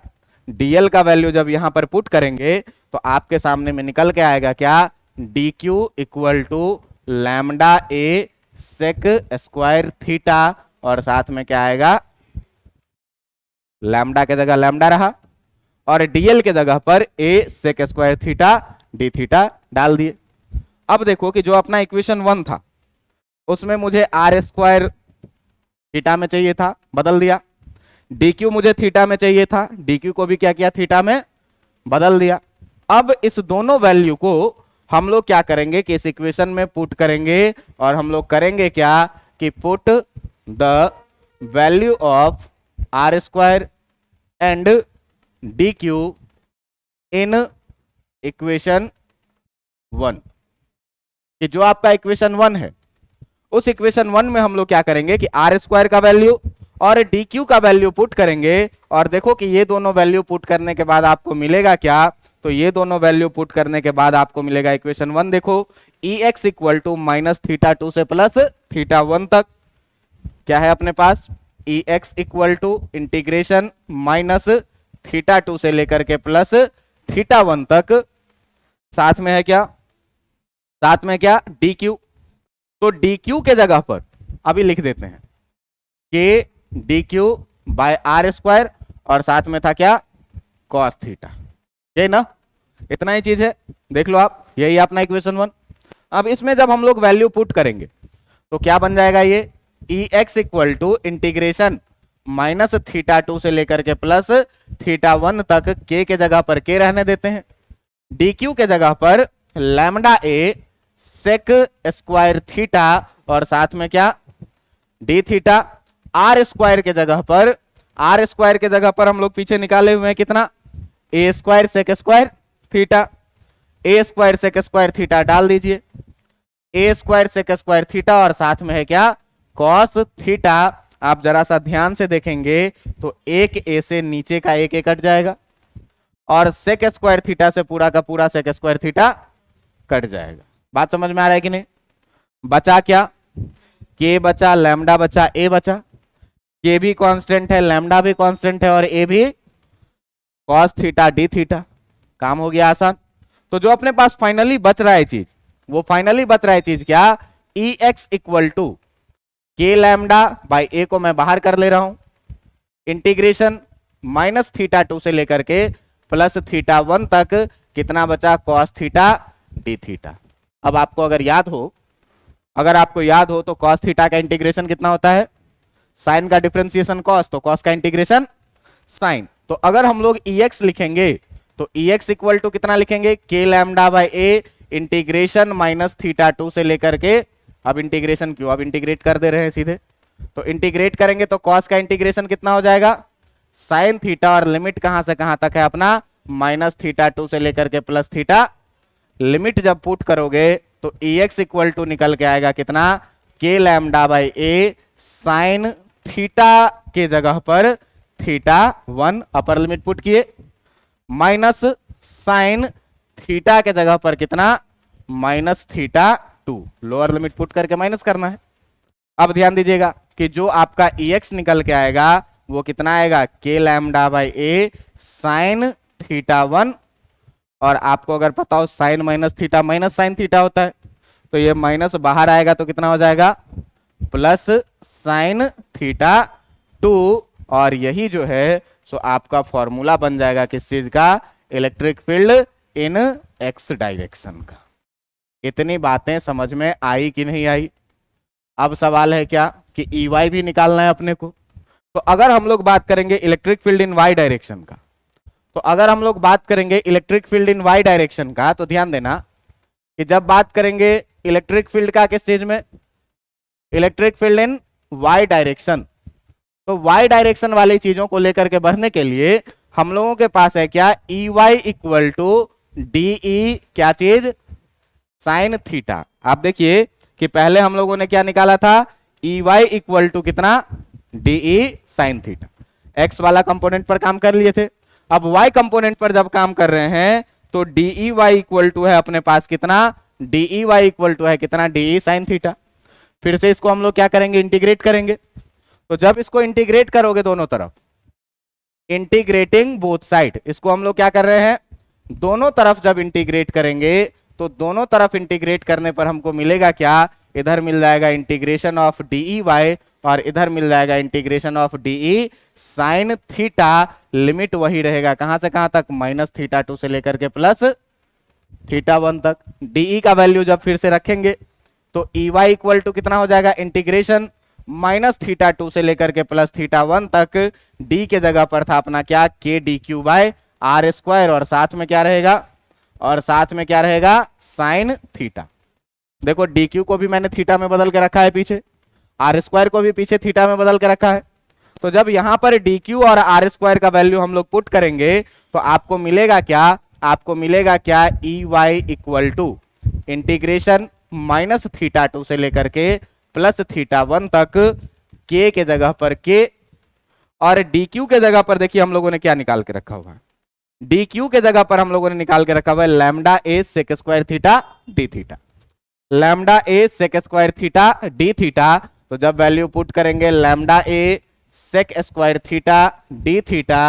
dl का वैल्यू जब यहां पर पुट करेंगे तो आपके सामने में निकल के आएगा क्या, dq equal to lambda a sec square theta, और साथ में क्या आएगा, लैम्डा के जगह लैम्डा रहा, और dl के जगह पर a sec square theta d theta डाल दिए। अब देखो कि जो अपना इक्वेशन 1 था उसमें मुझे आर स्क्वायर थीटा में चाहिए था, बदल दिया। dq मुझे थीटा में चाहिए था, dq को भी क्या किया, थीटा में बदल दिया। अब इस दोनों वैल्यू को हम लोग क्या करेंगे कि इस इक्वेशन में पुट करेंगे, और हम लोग करेंगे क्या कि put the value of r square and d q in equation 1, कि जो आपका इक्वेशन 1 है उस इक्वेशन 1 में हम लोग क्या करेंगे कि आर स्क्वायर का वैल्यू और डी क्यू का वैल्यू पुट करेंगे। और देखो कि ये दोनों वैल्यू पुट करने के बाद आपको मिलेगा क्या, तो ये दोनों वैल्यू पुट करने के बाद आपको मिलेगा इक्वेशन 1, देखो E X equal to minus theta 2 से प्लस थीटा 1 तक क्या है अपने पास, E X equal to integration minus theta 2 से लेकर के प्लस थीटा 1 तक, साथ में है क्या, साथ में क्या डी क्यू। तो डी क्यू के जगह पर अभी लिख देते हैं k d q by r square, और साथ में था क्या कॉस थीटा, ये ना, इतना ही चीज है, देख लो आप, यही अपना इक्वेशन 1। अब इसमें जब हम लोग वैल्यू पुट करेंगे तो क्या बन जाएगा, ये E X equal to integration minus theta 2 से लेकर के प्लस थीटा 1 तक, के जगह पर के रहने देते हैं, डी क्यू के जगह पर lambda A sec square theta, और साथ में क्या डी थीटा, आर स्क्वायर के जगह पर, आर स्क्वायर के जगह पर हम लोग पीछे निकाले हुए हैं कितना, ए स्क्वायर सेक स्क्वायर थीटा, ए स्क्वायर सेक स्क्वायर थीटा डाल दीजिए, ए स्क्वायर सेक स्क्वायर थीटा, और साथ में है क्या कॉस थीटा। आप जरा सा ध्यान से देखेंगे तो एक ए से नीचे का एक कट जाएगा, और सेक स्क्वायर थीटा से पूरा का पूरा सेक स्क्वायर थीटा कट जाएगा। बात समझ में आ रहा है कि नहीं, बचा क्या, के बचा, लैम्डा बचा, ए बचा, के भी कांस्टेंट है, लैम्डा भी कांस्टेंट है, और ए भी कॉस थीटा डी थीटा, काम हो गया आसान। तो जो अपने पास फाइनली बच रहा है चीज, वो फाइनली बच रहा है चीज क्या, ई एक्स इक्वल टू के लैम्डा बाई ए को मैं बाहर कर ले रहा हूं, इंटीग्रेशन माइनस थीटा 2 से लेकर के प्लस थीटा 1 तक, कितना बचा कॉस थीटा डी थीटा। अब आपको अगर याद हो, अगर आपको याद हो तो कॉस थीटा का इंटीग्रेशन कितना होता है, साइन का डिफरेंशिएशन कॉस, तो कॉस का इंटीग्रेशन साइन। तो अगर हम लोग ई एक्स लिखेंगे तो ई एक्स इक्वल टू कितना लिखेंगे, के lambda by a integration minus theta 2 से लेकर के, अब इंटीग्रेशन क्यों, अब इंटीग्रेट कर दे रहे हैं सीधे, तो इंटीग्रेट करेंगे तो कॉस का इंटीग्रेशन कितना हो जाएगा, साइन थीटा, और लिमिट कहां से कहां तक है अपना, माइनस थीटा 2 से लेकर के प्लस थीटा। लिमिट जब पुट करोगे तो ई एक्स इक्वल टू निकल के आएगा कितना, के lambda by a sine theta के जगह पर थीटा 1 अपर लिमिट पुट किए, माइनस साइन थीटा के जगह पर कितना, minus theta 2, lower limit put करके माइनस करना है। अब ध्यान दीजिएगा कि जो आपका ई एक्स निकल के आएगा वो कितना आएगा, k lambda by a sine theta 1, और आपको अगर पता हो sine minus theta minus sine theta होता है, तो ये माइनस बाहर आएगा तो कितना हो जाएगा, प्लस साइन थीटा 2, और यही जो है सो आपका फॉर्मूला बन जाएगा किस चीज का, इलेक्ट्रिक फील्ड इन एक्स डायरेक्शन का। इतनी बातें समझ में आई कि नहीं आई। अब सवाल है क्या कि ई वाई भी निकालना है अपने को। तो अगर हम लोग बात करेंगे electric field in y direction का, तो अगर हम लोग बात करेंगे electric field in y direction का, तो ध्यान देना कि जब बात करेंगे इलेक्ट्रिक फील्ड का किस चीज में, electric field in y direction, तो वाई डायरेक्शन वाली चीजों को लेकर के बढ़ने के लिए हम लोगों के पास है क्या, E y equal to d E, क्या चीज, साइन थीटा। आप देखिए कि पहले हम लोगों ने क्या निकाला था, ई वाई इक्वल टू कितना, d E sine theta. X वाला कंपोनेंट पर काम कर लिए थे, अब वाई कंपोनेंट पर जब काम कर रहे हैं तो d E y equal to है अपने पास कितना, d E y equal to है कितना, डी ई साइन थीटा। फिर से इसको हम लोग क्या करेंगे, इंटीग्रेट करेंगे। तो जब इसको इंटीग्रेट करोगे दोनों तरफ, इंटीग्रेटिंग बोथ साइड, इसको हम लोग क्या कर रहे हैं, दोनों तरफ जब इंटीग्रेट करेंगे तो दोनों तरफ इंटीग्रेट करने पर हमको मिलेगा क्या, इधर मिल जाएगा integration of d E y, और इधर मिल जाएगा integration of d E sine theta. Limit वही रहेगा, कहां से कहां तक, माइनस थीटा 2 से लेकर के प्लस थीटा 1 तक। डीई का वैल्यू जब फिर से रखेंगे तो ई वाई इक्वल टू कितना हो जाएगा, इंटीग्रेशन माइनस थीटा 2 से लेकर के प्लस थीटा 1 तक। डी के जगह पर था अपना क्या, k d q by r square, और साथ में क्या रहेगा, और साथ में क्या रहेगा, साइन थीटा। देखो डी क्यू को भी मैंने थीटा में बदल के रखा है पीछे, आर स्क्वायर को भी पीछे थीटा में बदल के रखा है। तो जब यहां पर डी क्यू और आर स्क्वायर का वैल्यू हम लोग पुट करेंगे तो आपको मिलेगा क्या, आपको मिलेगा क्या, E y equal to integration minus theta 2 से लेकर के प्लस थीटा 1 तक, के के जगह पर के, और डी क्यू के जगह पर देखिए हम लोगों ने क्या निकाल के रखा हुआ है, डी क्यू के जगह पर हम लोगों ने निकाल के रखा हुआ है lambda A sec square theta D theta, lambda A sec square theta D theta. तो जब वैल्यू पुट करेंगे lambda A sec square theta D theta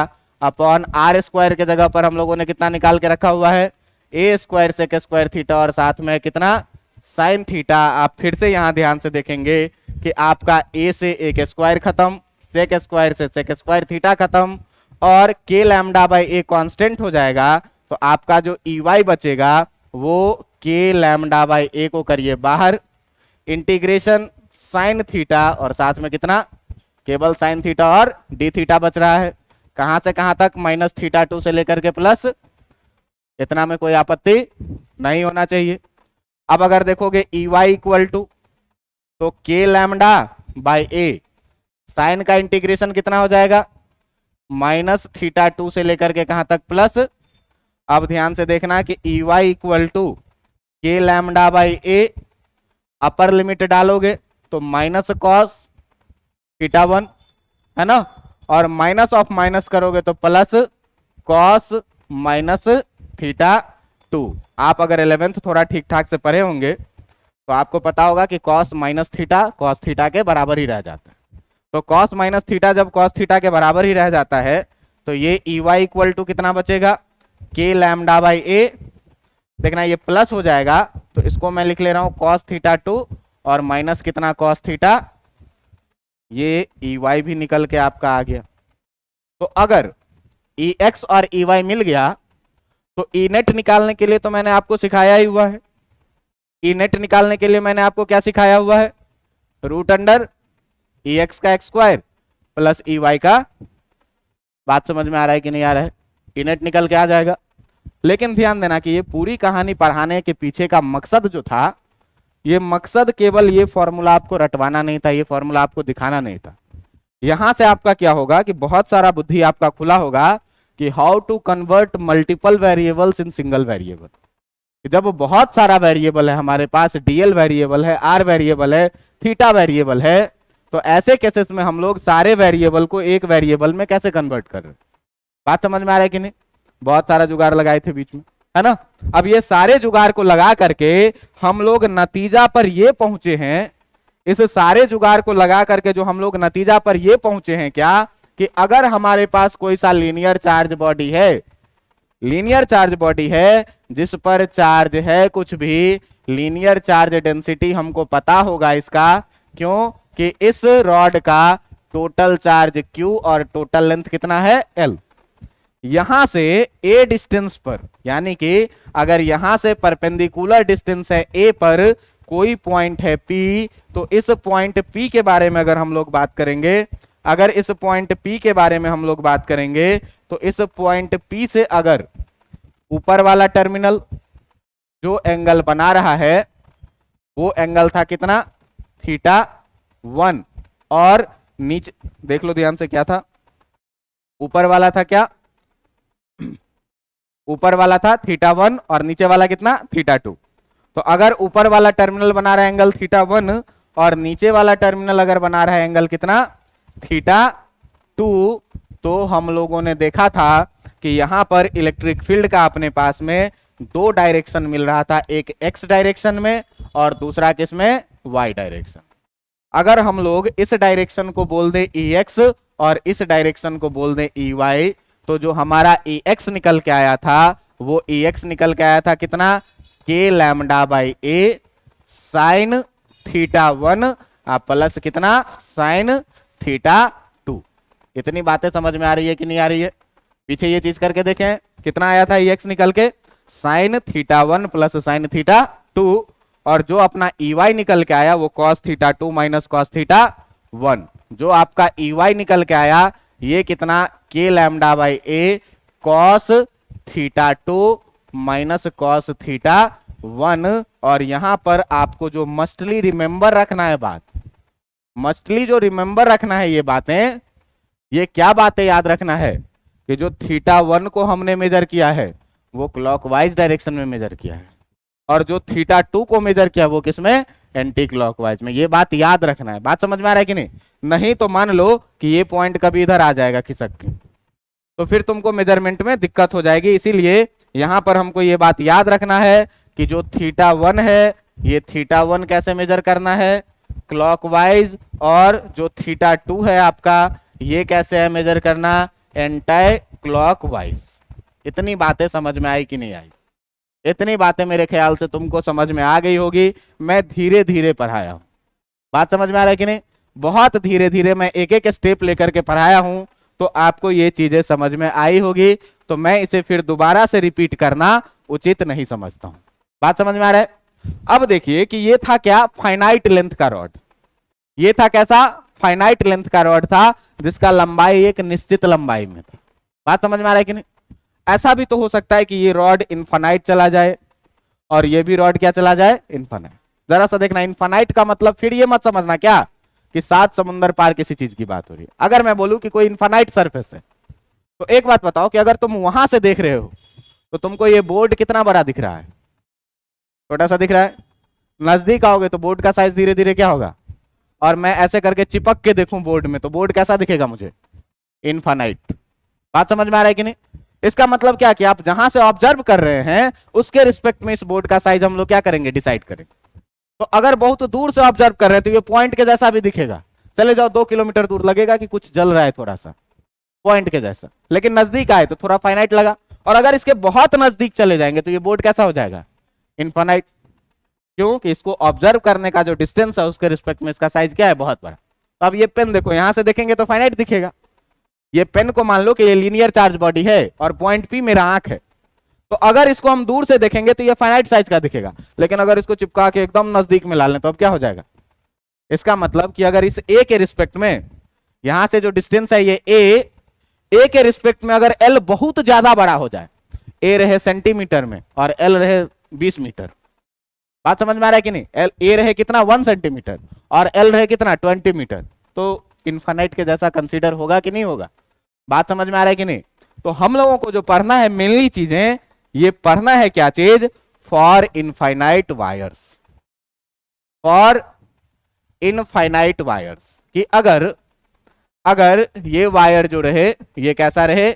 upon R square के जगह पर हम लोगों ने कितना निकाल के रखा हुआ है, ए स्क्वायर सेक स्क्वायर थीटा और साथ में कितना, साइन थीटा। आप फिर से यहां ध्यान से देखेंगे कि आपका ए से एक स्क्वायर खत्म, सेक स्क्वायर से सेक स्क्वायर थीटा खत्म, और के लैम्डा बाई ए कांस्टेंट हो जाएगा। तो आपका जो ई वाई बचेगा वो के लैम्डा बाई ए को करिए बाहर, इंटीग्रेशन साइन थीटा और साथ में कितना, केवल साइन थीटा और डी थीटा बच रहा है। कहां से कहां तक, माइनस थीटा 2 से लेकर के प्लस, इतना में कोई आपत्ति नहीं होना चाहिए। अब अगर देखोगे ई वाई इक्वल टू, तो के लैम्डा बाई ए, साइन का इंटीग्रेशन कितना हो जाएगा, माइनस थीटा 2 से लेकर के कहां तक, प्लस। अब ध्यान से देखना कि ई वाई इक्वल टू के lambda by A, upper limit डालोगे तो माइनस कॉस थीटा 1 है ना, और माइनस ऑफ माइनस करोगे तो प्लस कॉस माइनस थीटा 2। आप अगर 11th थोड़ा ठीक ठाक से पढ़े होंगे तो आपको पता होगा कि cos minus theta cos theta के बराबर ही रह जाता है। तो कॉस माइनस थीटा जब कॉस थीटा के बराबर ही रह जाता है तो ये ई वाई इक्वल टू कितना बचेगा, के लैम्डा बाई ए, देखना ये प्लस हो जाएगा तो इसको मैं लिख ले रहा हूं कॉस थीटा 2 और माइनस कितना, कॉस थीटा, ये ई वाई भी निकल के आपका आ गया। तो अगर ई एक्स और ई वाई मिल गया तो ई नेट निकालने के लिए तो मैंने आपको सिखाया ही हुआ है, ई नेट निकालने के लिए मैंने आपको क्या सिखाया हुआ है, रूट अंडर ई एक्स का x square plus E y का, बात समझ में आ रहा है कि नहीं आ रहा है, ई नेट निकल के आ जाएगा। लेकिन ध्यान देना कि ये पूरी कहानी पढ़ाने के पीछे का मकसद जो था, ये मकसद केवल ये फॉर्मूला आपको रटवाना नहीं था, ये फॉर्मूला आपको दिखाना नहीं था। यहां से आपका क्या होगा कि बहुत सारा बुद्धि आपका खुला होगा कि how to convert multiple variables in single variable. जब बहुत सारा वेरिएबल है हमारे पास, डीएल वेरिएबल है, आर वेरिएबल है, थीटा वेरिएबल है, तो ऐसे केसेस में हम लोग सारे वेरिएबल को एक वेरिएबल में कैसे कन्वर्ट कर रहे हैं, बात समझ में आ रहा है कि नहीं। बहुत सारा जुगाड़ लगाए थे बीच में, है ना। अब ये सारे जुगाड़ को लगा करके हम लोग नतीजा पर ये पहुंचे हैं, इस सारे जुगाड़ को लगा करके जो हम लोग नतीजा पर ये पहुंचे हैं क्या, कि अगर हमारे पास कोई सा लीनियर चार्ज बॉडी है, लीनियर चार्ज बॉडी है जिस पर चार्ज है कुछ भी, लीनियर चार्ज डेंसिटी हमको पता होगा इसका, क्यों कि इस रॉड का टोटल चार्ज Q और टोटल लेंथ कितना है L। यहां से A डिस्टेंस पर, यानी कि अगर यहां से परपेंडिकुलर डिस्टेंस है A पर कोई पॉइंट है P, तो इस पॉइंट P के बारे में अगर हम लोग बात करेंगे, अगर इस पॉइंट P के बारे में हम लोग बात करेंगे तो इस पॉइंट P से अगर ऊपर वाला टर्मिनल जो एंगल बना रहा है वो एंगल था कितना, थीटा 1, और नीचे देख लो ध्यान से क्या था, ऊपर वाला था क्या, ऊपर वाला था थीटा 1 और नीचे वाला कितना, थीटा 2। तो अगर ऊपर वाला टर्मिनल बना रहा है एंगल थीटा 1 और नीचे वाला टर्मिनल अगर बना रहा है एंगल कितना, थीटा 2, तो हम लोगों ने देखा था कि यहां पर इलेक्ट्रिक फील्ड का अपने पास में दो डायरेक्शन मिल रहा था, एक एक्स डायरेक्शन में और दूसरा किसमें, वाई डायरेक्शन। अगर हम लोग इस डायरेक्शन को बोल दे ई एक्स और इस डायरेक्शन को बोल दे ई वाई, तो जो हमारा ई एक्स निकल के आया था वो ई एक्स निकल के आया था कितना, के lambda by a sine theta 1 plus कितना, साइन थीटा 2। इतनी बातें समझ में आ रही है कि नहीं आ रही है। पीछे ये चीज करके देखें कितना आया था ई एक्स निकल के, sign theta 1 plus sine theta 2, और जो अपना ई वाई निकल के आया वो cos theta 2 minus cos theta 1। जो आपका ई वाई निकल के आया ये कितना, के lambda by A cos theta 2 minus cos theta 1। और यहां पर आपको जो मस्टली रिमेंबर रखना है बात, मस्टली जो रिमेंबर रखना है ये बातें, ये क्या बातें याद रखना है कि जो थीटा 1 को हमने मेजर किया है वो क्लॉकवाइज डायरेक्शन में मेजर किया है, और जो थीटा 2 को मेजर किया वो किसमें, एंटी क्लॉकवाइज में। ये बात याद रखना है। बात समझ में आ रहा है कि नहीं? नहीं तो मान लो कि ये पॉइंट कभी इधर आ जाएगा खिसक के, तो फिर तुमको मेजरमेंट में दिक्कत हो जाएगी। इसीलिए यहां पर हमको ये बात याद रखना है कि जो थीटा 1 है, ये थीटा 1 कैसे मेजर करना है, क्लॉकवाइज, और जो थीटा 2 है आपका, ये कैसे है मेजर करना, एंटी क्लॉकवाइज। इतनी बातें समझ में आई कि नहीं आई? इतनी बातें मेरे ख्याल से तुमको समझ में आ गई होगी। मैं धीरे धीरे पढ़ाया हूं। बात समझ में आ रहा है कि नहीं? बहुत धीरे धीरे मैं एक एक स्टेप लेकर के पढ़ाया हूं, तो आपको ये चीजें समझ में आई होगी। तो मैं इसे फिर दोबारा से रिपीट करना उचित नहीं समझता हूं। बात समझ में आ रहा है? अब देखिए कि ये था क्या, फाइनाइट लेंथ का रॉड। ये था कैसा, फाइनाइट लेंथ का रॉड था, जिसका लंबाई एक निश्चित लंबाई में था। बात समझ में आ रहा है कि नहीं? ऐसा भी तो हो सकता है कि ये रॉड इनफाइनाइट चला जाए और ये भी रॉड क्या चला जाए, इनफाइनाइट। जरा सा देखना, इनफाइनाइट का मतलब फिर ये मत समझना क्या कि 7 समुंदर पार किसी चीज की बात हो रही है। अगर मैं बोलूं कि कोई इनफाइनाइट सरफेस है, तो एक बात बताओ कि अगर तुम वहां से देख रहे हो तो तुमको ये बोर्ड कितना बड़ा दिख रहा है, छोटा सा दिख रहा है। नजदीक आओगे तो बोर्ड का साइज धीरे धीरे क्या होगा, और मैं ऐसे करके चिपक के देखूं बोर्ड में, तो बोर्ड कैसा दिखेगा मुझे, इनफाइनाइट। बात समझ में आ रहा है कि नहीं? इसका मतलब क्या कि आप जहां से ऑब्जर्व कर रहे हैं उसके रिस्पेक्ट में इस बोर्ड का साइज हम लोग क्या करेंगे, डिसाइड करेंगे। तो अगर बहुत दूर से ऑब्जर्व कर रहे हैं तो ये पॉइंट के जैसा भी दिखेगा। चले जाओ 2 किलोमीटर दूर, लगेगा कि कुछ जल रहा है थोड़ा सा, पॉइंट के जैसा। लेकिन नजदीक आए तो थोड़ा फाइनाइट लगा, और अगर इसके बहुत नजदीक चले जाएंगे तो ये बोर्ड कैसा हो जाएगा, इनफाइनाइट। क्यों कि इसको ऑब्जर्व करने का जो डिस्टेंस है उसके रिस्पेक्ट में इसका साइज क्या है, बहुत बड़ा। तो अब ये पेन देखो, यहां से देखेंगे तो फाइनाइट दिखेगा। ये पेन को मान लो कि ये लीनियर चार्ज बॉडी है और पॉइंट पी मेरा आंख है, तो अगर इसको हम दूर से देखेंगे तो ये फाइनाइट साइज का दिखेगा। लेकिन अगर इसको चिपका के एकदम नजदीक में ला लें तो अब क्या हो जाएगा, इसका मतलब कि अगर इस ए के रिस्पेक्ट में यहां से जो डिस्टेंस है ये ए के रिस्पेक्ट में अगर एल बहुत ज्यादा बड़ा हो जाए, ए रहे सेंटीमीटर में और एल रहे 20 मीटर। बात समझ में आ रहा है कि नहीं? ए रहे कितना, 1 सेंटीमीटर, और एल रहे कितना, 20 मीटर, तो इनफाइनाइट के जैसा कंसीडर होगा कि नहीं होगा? बात समझ में आ रहा है कि नहीं? तो हम लोगों को जो पढ़ना है मेनली चीजें, ये पढ़ना है क्या चीज, for infinite wires. For infinite wires कि अगर ये वायर जो रहे ये कैसा रहे,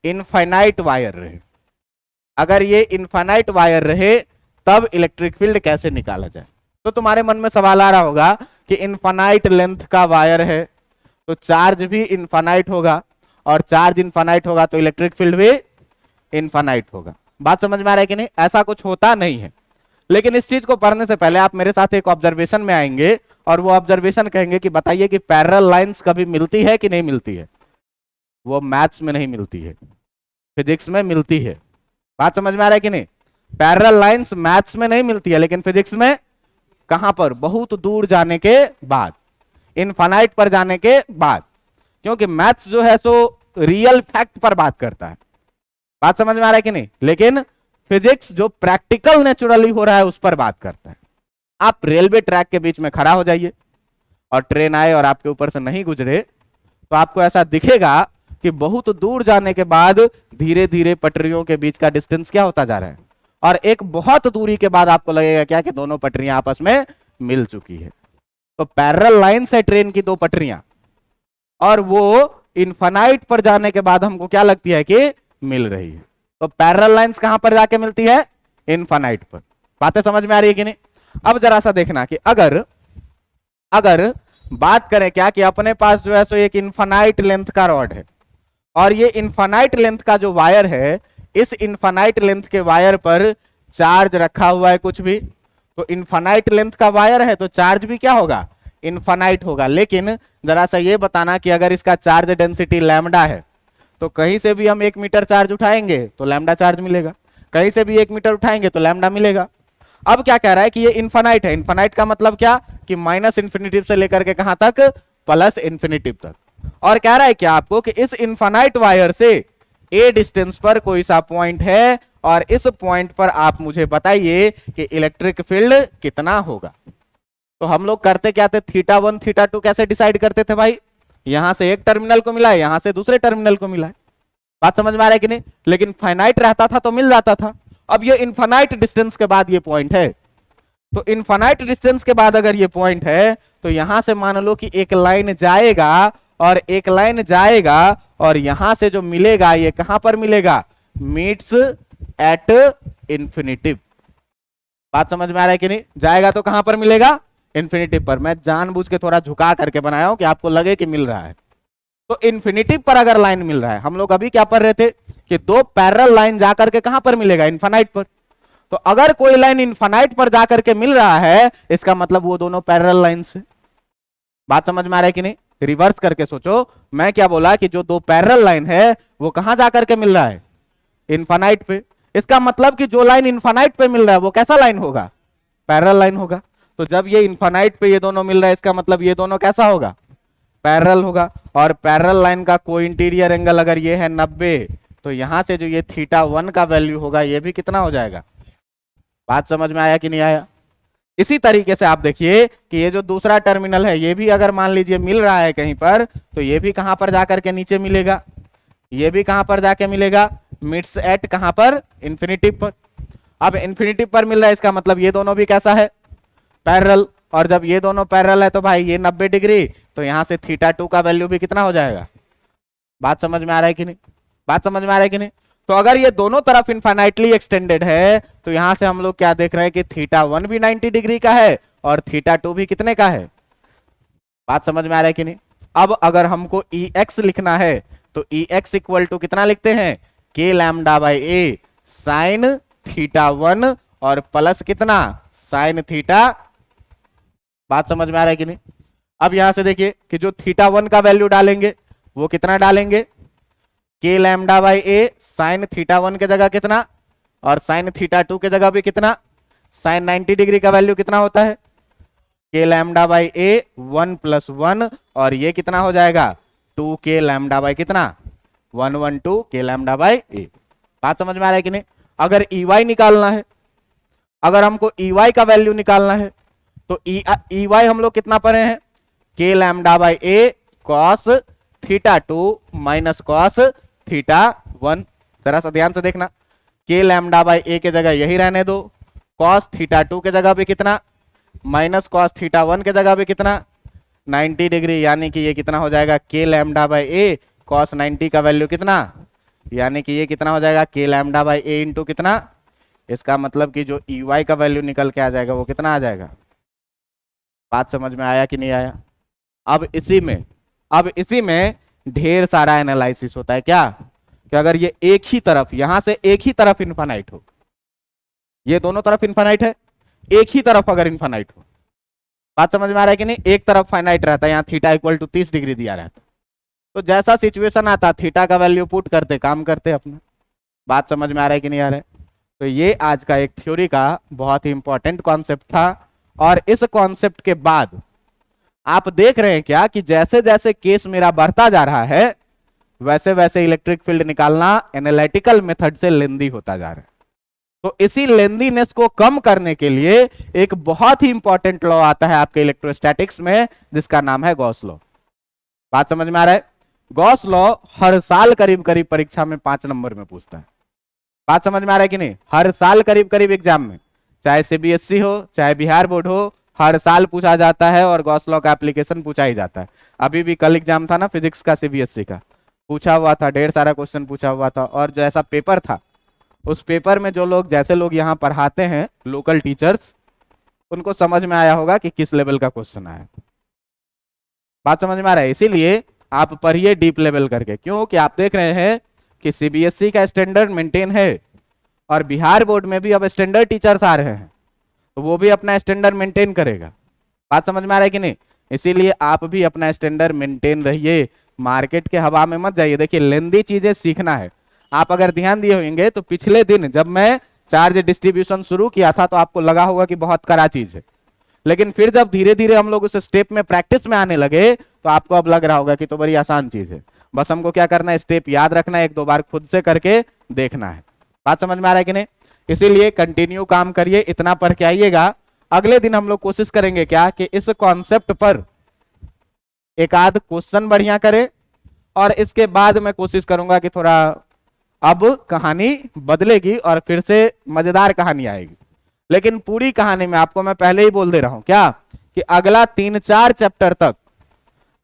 इनफाइनाइट वायर रहे। अगर ये इनफाइनाइट वायर रहे तब इलेक्ट्रिक फील्ड कैसे निकाला जाए। तो तुम्हारे मन में सवाल आ रहा होगा कि इनफाइनाइट लेंथ का वायर है तो चार्ज भी इनफाइनाइट होगा, और चार्ज इनफाइनाइट होगा तो इलेक्ट्रिक फील्ड भी इनफाइनाइट होगा। बात समझ में आ रहा है कि नहीं? ऐसा कुछ होता नहीं है। लेकिन इस चीज को पढ़ने से पहले आप मेरे साथ एक ऑब्जर्वेशन में आएंगे, और वो ऑब्जर्वेशन कहेंगे कि बताइए कि पैरेलल लाइंस कभी मिलती है कि नहीं मिलती है। वो मैथ्स में नहीं मिलती है, फिजिक्स में मिलती है। बात समझ में आ रहा है कि नहीं? पैरेलल लाइंस मैथ्स में नहीं मिलती है, लेकिन फिजिक्स में कहां पर, बहुत दूर जाने के बाद, इनफाइनाइट पर जाने के बाद। क्योंकि मैथ्स जो है सो रियल फैक्ट पर बात करता है। बात समझ में आ रहा है कि नहीं? लेकिन फिजिक्स जो प्रैक्टिकल नेचुरली हो रहा है उस पर बात करता है। आप रेलवे ट्रैक के बीच में खड़ा हो जाइए और ट्रेन आए और आपके ऊपर से नहीं गुजरे, तो आपको ऐसा दिखेगा कि बहुत दूर जाने के बाद धीरे धीरे पटरियों के बीच का डिस्टेंस क्या होता जा रहा है, और एक बहुत दूरी के बाद आपको लगेगा क्या कि दोनों पटरियां आपस में मिल चुकी है। तो पैरेलल लाइन से ट्रेन की 2 पटरियां, और वो इनफाइनाइट पर जाने के बाद हमको क्या लगती है कि मिल रही है। तो पैरेलल लाइंस कहां पर जाके मिलती है, इनफाइनाइट पर। बातें समझ में आ रही है कि नहीं? अब जरा सा देखना कि अगर बात करें क्या कि अपने पास जो है सो एक इनफाइनाइट लेंथ का रॉड है, और ये इनफाइनाइट लेंथ का जो वायर है, इस इनफाइनाइट लेंथ के वायर पर चार्ज रखा हुआ है कुछ भी, तो इनफाइनाइट लेंथ का वायर है तो चार्ज भी क्या होगा, इनफाइनाइट होगा। लेकिन जरा सा ये बताना कि अगर इसका चार्ज डेंसिटी लैम्डा है तो कहीं से भी हम 1 मीटर चार्ज उठाएंगे तो लैम्डा चार्ज मिलेगा, कहीं से भी 1 मीटर उठाएंगे तो लैम्डा मिलेगा। अब क्या कह रहा है कि ये इनफाइनाइट है। इनफाइनाइट का मतलब क्या कि माइनस इन्फिनिटिव से लेकर के कहां तक, प्लस इन्फिनिटिव तक। और कह रहा है क्या आपको कि इस इनफाइनाइट वायर से ए डिस्टेंस पर कोई सा पॉइंट है और इस पॉइंट पर आप मुझे बताइए कि इलेक्ट्रिक फील्ड कितना होगा। तो हम लोग करते क्या थे, थीटा 1 थीटा 2 कैसे डिसाइड करते थे भाई, यहां से एक टर्मिनल को मिला है, यहां से दूसरे टर्मिनल को मिला है। बात समझ में आ रहा है कि नहीं? लेकिन फाइनाइट रहता था तो मिल जाता था। अब ये इनफाइनाइट डिस्टेंस के बाद ये पॉइंट है, तो इनफाइनाइट डिस्टेंस के बाद अगर ये पॉइंट है तो यहां से मान लो कि एक लाइन जाएगा और एक लाइन जाएगा और यहां से जो मिलेगा ये कहां पर मिलेगा, मीट्स एट इंफिनिटिव। बात समझ में आ रहा है कि नहीं? जाएगा तो कहां पर मिलेगा, इंफिनिटिव पर। मैं जानबूझ के थोड़ा झुका करके बनाया हूं कि आपको लगे कि मिल रहा है। तो इंफिनिटिव पर अगर लाइन मिल रहा है, हम लोग अभी क्या पढ़ रहे थे कि दो पैरेलल लाइन जाकर के कहां पर मिलेगा, इनफाइनाइट पर। तो अगर कोई लाइन इनफाइनाइट पर जाकर के मिल रहा है इसका मतलब वो दोनों पैरेलल लाइन से। बात समझ में आ रहा है कि नहीं? रिवर्स करके सोचो, मैं क्या बोला कि जो दो पैरेलल लाइन है वो कहां जाकर के मिल रहा है, इनफाइनाइट पे। इसका मतलब कि जो लाइन इनफाइनाइट पे मिल रहा है वो कैसा लाइन होगा, पैरेलल लाइन होगा। तो जब ये इनफाइनाइट पे ये दोनों मिल रहा है इसका मतलब ये दोनों कैसा होगा, पैरेलल होगा। और पैरेलल लाइन का कोई इंटीरियर एंगल अगर ये है 90, तो यहां से जो ये थीटा 1 का वैल्यू होगा ये भी कितना हो जाएगा। बात समझ में आया कि नहीं आया? इसी तरीके से आप देखिए कि ये जो दूसरा टर्मिनल है ये भी अगर मान लीजिए मिल रहा है कहीं पर, तो ये भी कहां पर जाकर के नीचे मिलेगा, ये भी कहां पर जाके मिलेगा, मिड्स एट कहां पर, इंफिनिटिव पर। अब इंफिनिटिव पर मिल रहा है इसका मतलब ये दोनों भी कैसा है, पैरेलल। और जब ये दोनों पैरेलल है तो भाई ये 90 डिग्री, तो यहां से थीटा 2 का वैल्यू भी कितना हो जाएगा। बात समझ में आ रहा है कि नहीं? बात समझ में आ रहा है कि नहीं? तो अगर ये दोनों तरफ इनफाइनाइटली एक्सटेंडेड है तो यहां से हम लोग क्या देख रहे हैं कि थीटा 1 भी 90 डिग्री का है और थीटा 2 भी कितने का है। बात समझ में आ रहा है कि नहीं? अब अगर हमको Ex लिखना है तो Ex इक्वल टू कितना लिखते हैं, k lambda by a sine theta 1 और प्लस कितना, साइन थीटा। बात समझ में आ रहा है कि नहीं? अब यहां से देखिए कि जो थीटा 1 का वैल्यू डालेंगे वो कितना डालेंगे, k lambda by a sine theta 1 के जगह कितना और साइन थीटा 2 के जगह भी कितना, साइन 90 डिग्री का वैल्यू कितना होता है, k लैम्डा बाई ए 1 + 1 और ये कितना हो जाएगा 2k लैम्डा बाई कितना 112 k लैम्डा बाई ए। बात समझ में आ रहा है कि नहीं? अगर EY निकालना है, अगर हमको EY का वैल्यू निकालना है तो EY हम लोग कितना पढ़े हैं, k lambda by A cos theta 2 minus cos theta 1। जरा सा ध्यान से देखना, k लैम्डा बाई ए के जगह यही रहने दो, कॉस थीटा 2 के जगह भी कितना, माइनस कॉस थीटा 1 के जगह भी कितना 90 डिग्री, यानी कि ये कितना हो जाएगा k lambda by A cos 90 का वैल्यू कितना, यानी कि ये कितना हो जाएगा k lambda by A into कितना। इसका मतलब कि जो EY का वैल्यू निकल के आ जाएगा वो कितना आ जाएगा। बात समझ में आया कि नहीं आया? अब इसी में ढेर सारा एनालिसिस होता है क्या, कि अगर ये एक ही तरफ, यहां से एक ही तरफ इनफाइनाइट हो, ये दोनों तरफ इनफाइनाइट है, एक ही तरफ अगर इनफाइनाइट हो, बात समझ में आ रहा है कि नहीं? एक तरफ फाइनाइट रहता है, यहाँ थीटा इक्वल टू 30 डिग्री दिया रहता है, तो जैसा सिचुएशन आता थीटा का वैल्यू पुट करते काम करते अपना। बात समझ में आ रहा है कि नहीं आ रहा है? तो ये आज का एक थ्योरी का बहुत ही इंपॉर्टेंट कॉन्सेप्ट था। और इस कॉन्सेप्ट के बाद आप देख रहे हैं क्या कि जैसे जैसे केस मेरा बढ़ता जा रहा है वैसे वैसे इलेक्ट्रिक फील्ड निकालना एनालिटिकल मेथड से लेंदी होता जा रहा है। तो इसी लेंदीनेस को कम करने के लिए एक बहुत ही इंपॉर्टेंट लॉ आता है आपके इलेक्ट्रोस्टैटिक्स में जिसका नाम है गॉस लॉ। बात समझ में आ रहा है? गॉस लॉ हर साल करीब करीब परीक्षा में 5 नंबर में पूछता है। बात समझ में आ रहा है कि नहीं? हर साल करीब करीब एग्जाम में, चाहे CBSE हो चाहे बिहार बोर्ड हो, हर साल पूछा जाता है और गॉस लॉ का एप्लीकेशन पूछा ही जाता है। अभी भी कल एग्जाम था ना फिजिक्स का CBSE का, पूछा हुआ था, ढेर सारा क्वेश्चन पूछा हुआ था। और जो ऐसा पेपर था उस पेपर में जो लोग, जैसे लोग यहाँ पढ़ाते हैं लोकल टीचर्स, उनको समझ में आया होगा कि किस लेवल का क्वेश्चन आया। बात समझ में आ रहा है? इसीलिए आप पढ़िए डीप लेवल करके, क्योंकि आप देख रहे हैं कि CBSE का स्टैंडर्ड मेंटेन है और बिहार बोर्ड में भी अब स्टैंडर्ड टीचर्स आ रहे हैं, तो वो भी अपना स्टैंडर्ड मेंटेन करेगा। बात समझ में आ रहा है कि नहीं? इसीलिए आप भी अपना स्टैंडर्ड मेंटेन रहिए, मार्केट के हवा में मत जाइए। देखिए लेंदी चीजें सीखना है। आप अगर ध्यान दिए होंगे तो पिछले दिन जब मैं चार्ज डिस्ट्रीब्यूशन शुरू किया था तो आपको लगा होगा कि बहुत कड़ा चीज है, लेकिन फिर जब धीरे धीरे हम लोग उस स्टेप में प्रैक्टिस में आने लगे तो आपको अब लग रहा होगा कि तो बड़ी आसान चीज है। बस हमको क्या करना है, स्टेप याद रखना है, 1-2 बार खुद से करके देखना है। बात समझ में आ रहा है कि नहीं? इसीलिए कंटिन्यू काम करिए, इतना पढ़ के आइएगा। अगले दिन हम लोग कोशिश करेंगे क्या कि इस कॉन्सेप्ट पर एक आध क्वेश्चन बढ़िया करे, और इसके बाद मैं कोशिश करूंगा कि थोड़ा अब कहानी बदलेगी और फिर से मजेदार कहानी आएगी। लेकिन पूरी कहानी में आपको मैं पहले ही बोल दे रहा हूं क्या कि अगला 3-4 चैप्टर तक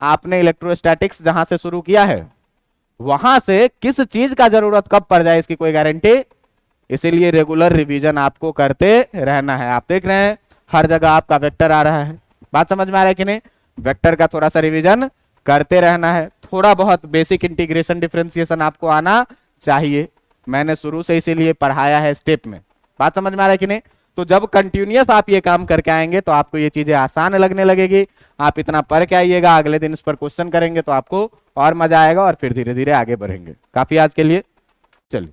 आपने इलेक्ट्रोस्टैटिक्स जहां से शुरू किया है वहां से किस चीज का जरूरत कब पड़ जाए इसकी कोई गारंटी। इसीलिए रेगुलर रिवीजन आपको करते रहना है। आप देख रहे हैं हर जगह आपका वेक्टर आ रहा है, बात समझ में आ रहा है कि नहीं? वेक्टर का थोड़ा सा रिवीजन करते रहना है। थोड़ा बहुत बेसिक इंटीग्रेशन डिफरेंशिएशन आपको आना चाहिए, मैंने शुरू से इसीलिए पढ़ाया है स्टेप में। बात समझ में आ रहा है कि नहीं? तो जब कंटिन्यूअस आप ये काम करके आएंगे तो आपको ये चीजें आसान लगने लगेगी। आप इतना पढ़ के आइएगा, अगले दिन इस पर क्वेश्चन करेंगे तो आपको और मजा आएगा और फिर धीरे धीरे आगे बढ़ेंगे। काफी आज के लिए, चलिए।